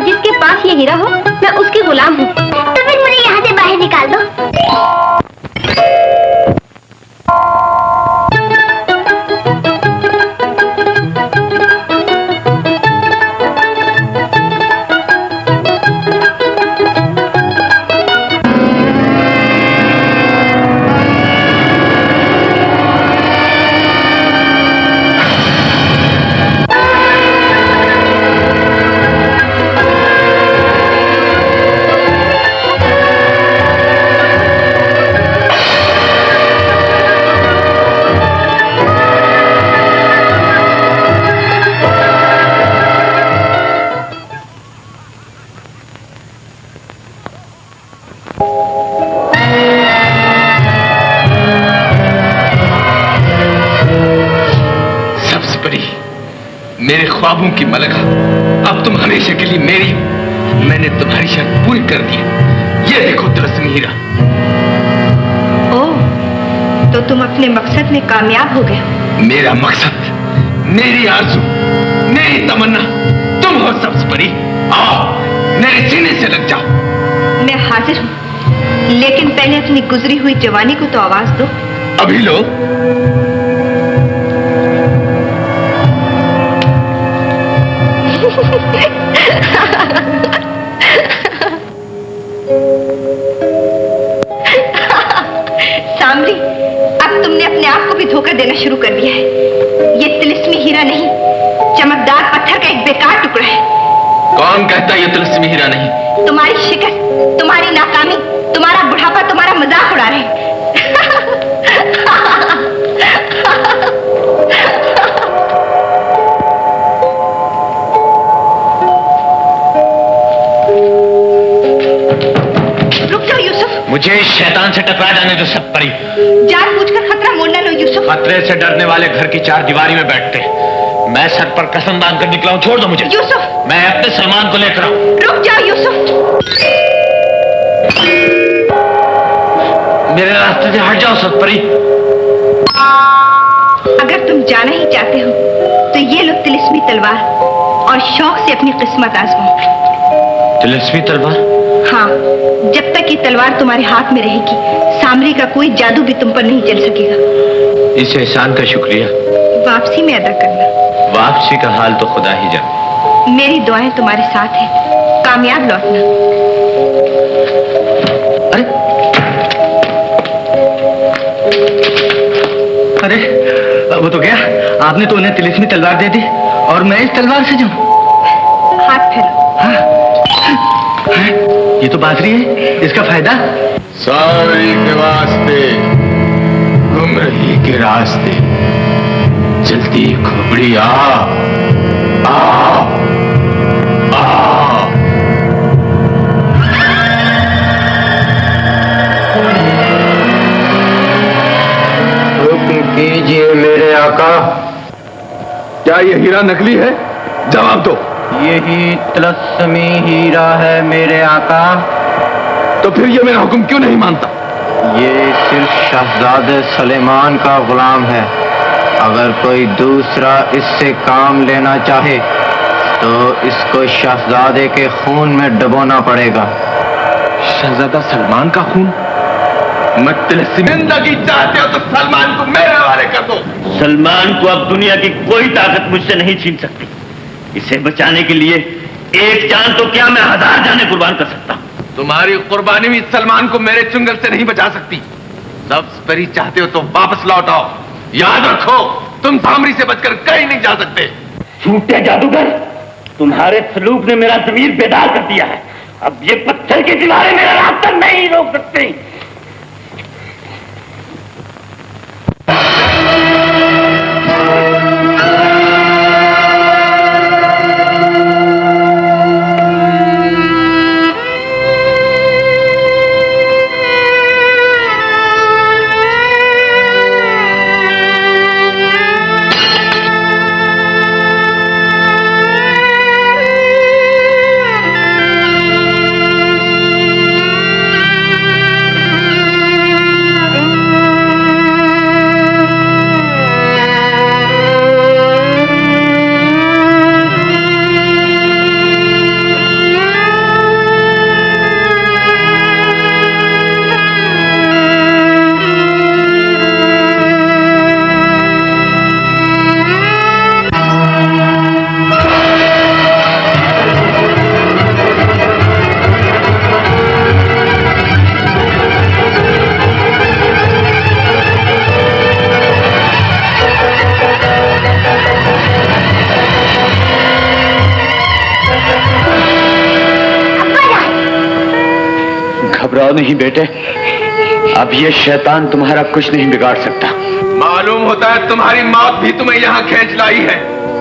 जिसके पास ये हीरा हो मैं उसकी गुलाम हूँ। तो फिर मुझे यहाँ से बाहर निकाल दो। मेरे ख्वाबों की मलका, अब तुम हमेशा के लिए मेरी। मैंने तुम्हारी शर्त पूरी कर दी। ये देखो तिलस्मी हीरा। ओह, तो तुम अपने मकसद में कामयाब हो गए। मेरा मकसद, मेरी आरज़ू, मेरी तमन्ना तुम हो सब्ज़परी। आओ मेरे सीने से लग जाओ। मैं हाजिर हूँ, लेकिन पहले अपनी गुजरी हुई जवानी को तो आवाज दो। अभी लो। सामरी, अब तुमने अपने आप को भी धोखा देना शुरू कर दिया है। ये तिलिस्मी हीरा नहीं, चमकदार पत्थर का एक बेकार टुकड़ा है। कौन कहता है ये तिलिस्मी हीरा नहीं? तुम्हारी शिकस्त, तुम्हारी नाकामी, तुम्हारा बुढ़ापा तुम्हारा मजाक उड़ा रहे हैं। मुझे शैतान से टकरा जाने दो सब परी। जानबूझकर खतरा मोड़ना लो यूसुफ। खतरे से डरने वाले घर की चार दीवारी में बैठते। मैं सर पर कसम बांध कर निकला हूँ, छोड़ दो मुझे। यूसुफ, मैं अपने सलमान को लेकर आऊँ। रुक जाओ यूसुफ। मेरे रास्ते से हट जाओ सब परी। अगर तुम जाना ही चाहते हो तो ये लो तिलिस्मी तलवार और शौक से अपनी किस्मत आजमाओ। तिलिस्मी तलवार? हाँ, जब तक ये तलवार तुम्हारे हाथ में रहेगी, सामरी का कोई जादू भी तुम पर नहीं चल सकेगा। इस एहसान का शुक्रिया वापसी में अदा करना। वापसी का हाल तो खुदा ही जाने। मेरी दुआएं तुम्हारे साथ हैं, कामयाब लौटना। अरे वो तो गया। आपने तो उन्हें तिलिस्मी तलवार दे दी और मैं इस तलवार से जाऊं। हाथ फेरो। हाँ? ये तो बाजरी है, इसका फायदा? सारी के वास्ते, गुमराही के रास्ते, जल्दी खोपड़ी आ, आ, आ। हुक्म कीजिए मेरे आका। क्या ये हीरा नकली है? जवाब दो। यही तिलस्मी हीरा है मेरे आका। तो फिर ये मेरा हुक्म क्यों नहीं मानता? ये सिर्फ शहजादे सलेमान का गुलाम है। अगर कोई दूसरा इससे काम लेना चाहे तो इसको शहजादे के खून में डुबोना पड़ेगा। शहजादा सलमान का खून? मत जिंदगी चाहते हो तो सलमान को मेरे हवाले कर दो। सलमान को अब दुनिया की कोई ताकत मुझसे नहीं छीन सकती। इसे बचाने के लिए एक जान तो क्या मैं 1000 जाने कुर्बान कर सकता हूं। तुम्हारी कुर्बानी भी सलमान को मेरे चुंगल से नहीं बचा सकती। नफ्स परी चाहते हो तो वापस लौट आओ। याद रखो, तुम सामरी से बचकर कहीं नहीं जा सकते। झूठे जादूगर, तुम्हारे सलूक ने मेरा ज़मीर बेदार कर दिया है। अब ये पत्थर की दीवारें मेरा रास्ता नहीं रोक सकती। घबराओ नहीं बेटे, अब ये शैतान तुम्हारा कुछ नहीं बिगाड़ सकता। मालूम होता है तुम्हारी मौत भी तुम्हें यहाँ खींच लाई है।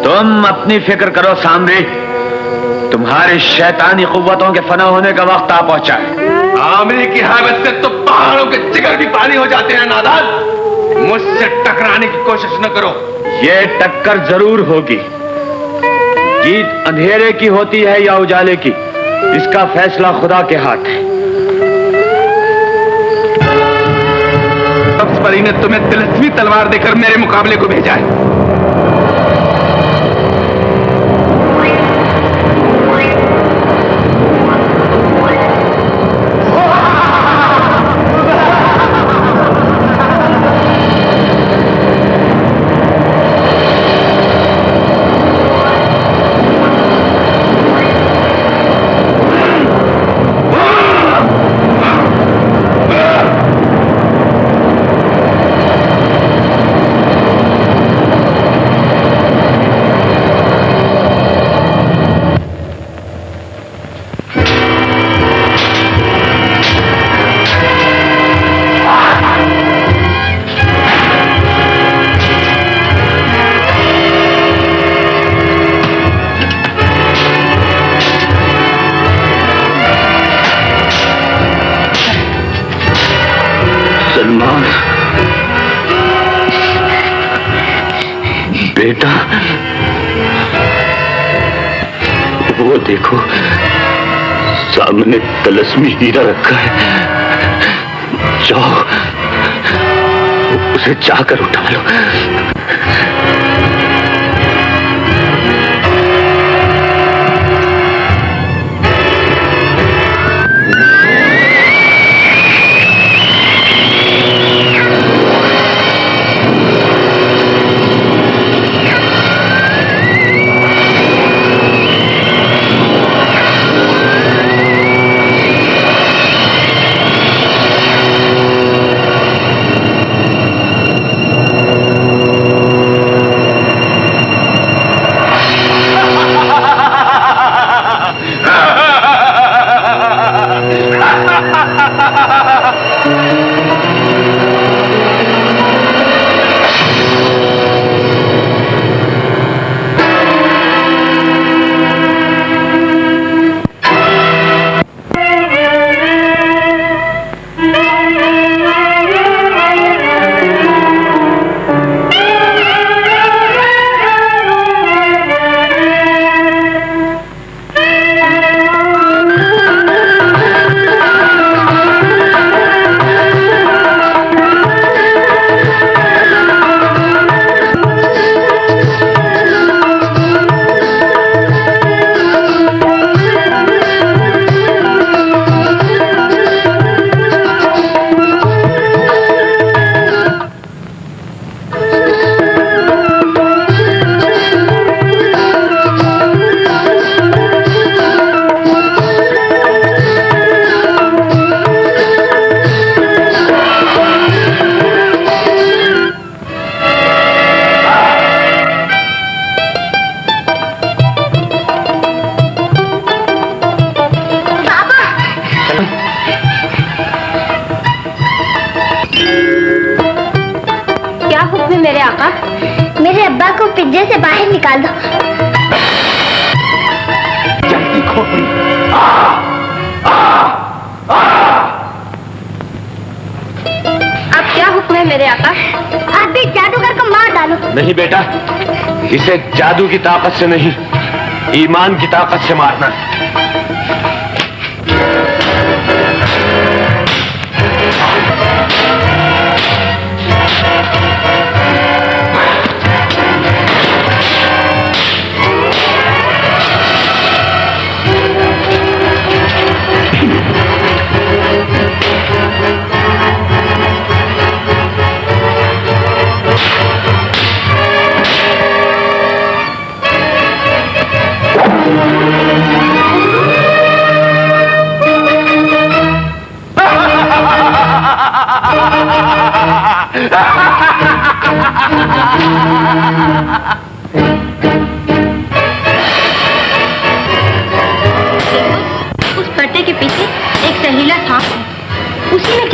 तुम अपनी फिक्र करो सामरी, तुम्हारी शैतानी कुव्वतों के फना होने का वक्त आ पहुंचा है। आमरी की हैबत से तो पहाड़ों के जिगर भी पानी हो जाते हैं। नादान, मुझसे टकराने की कोशिश न करो। ये टक्कर जरूर होगी। जीत अंधेरे की होती है या उजाले की, इसका फैसला खुदा के हाथ है। नफ्स परी ने तुम्हें तिलस्मी तलवार देकर मेरे मुकाबले को भेजा है। बेटा, वो देखो सामने तलस्मी हीरा रखा है, जाओ उसे जाकर उठा लो। मेरे आका, मेरे अब्बा को पिंजरे से बाहर निकाल दो। जल्दी खोपड़ी। अब क्या हुक्म है मेरे आका? आप भी जादूगर को मार डालो। नहीं बेटा, इसे जादू की ताकत से नहीं, ईमान की ताकत से मारना है।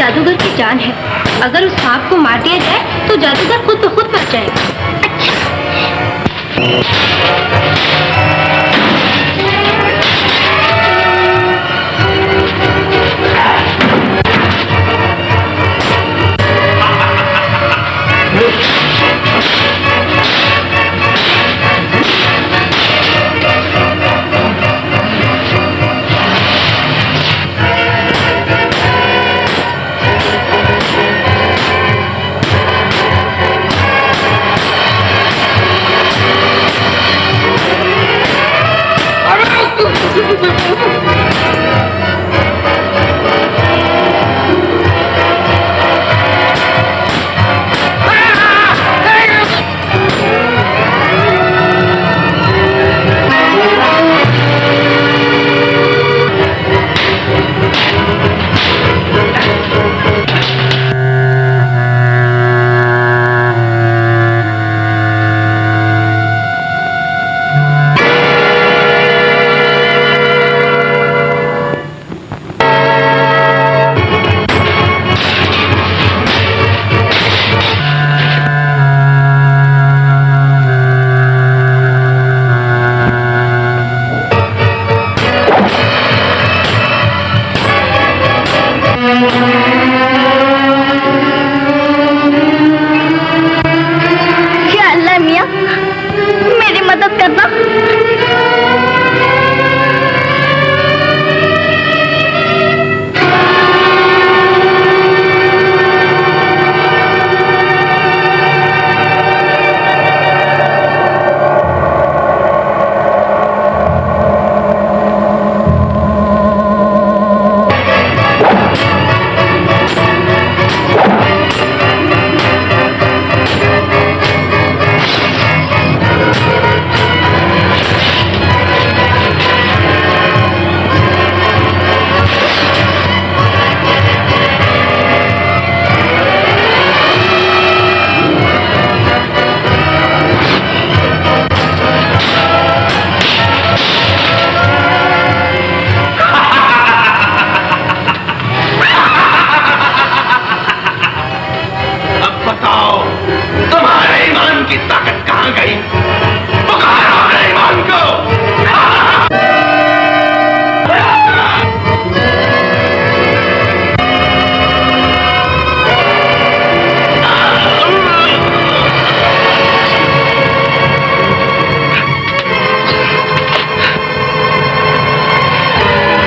जादूगर की जान है। अगर उस सांप को मार दिया जाए तो जादूगर खुद ब खुद मर जाएगा।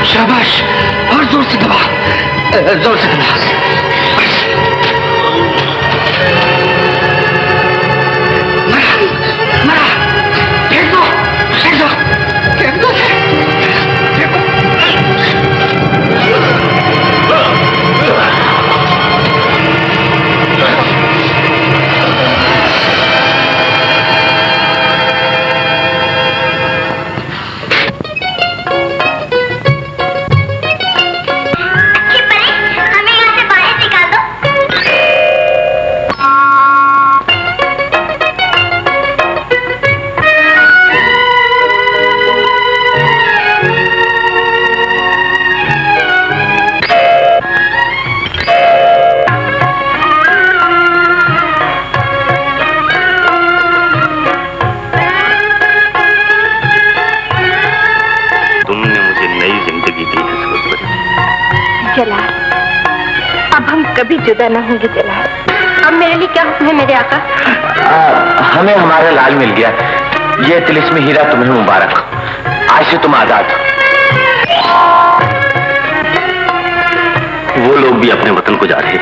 शाबाश, और जोर से दबा, जोर से दबा। मरा, फेंक दो, फेंक दो, फेंक दो, कभी जुदा न होंगे जलाल। अब मेरे लिए क्या हुक्म है मेरे आका? हमें हमारा लाल मिल गया। ये तिलिस्मी हीरा तुम्हें मुबारक। आज से तुम आजाद हो। वो लोग भी अपने वतन को जा रहे हैं।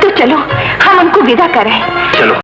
तो चलो हम उनको विदा करें। चलो।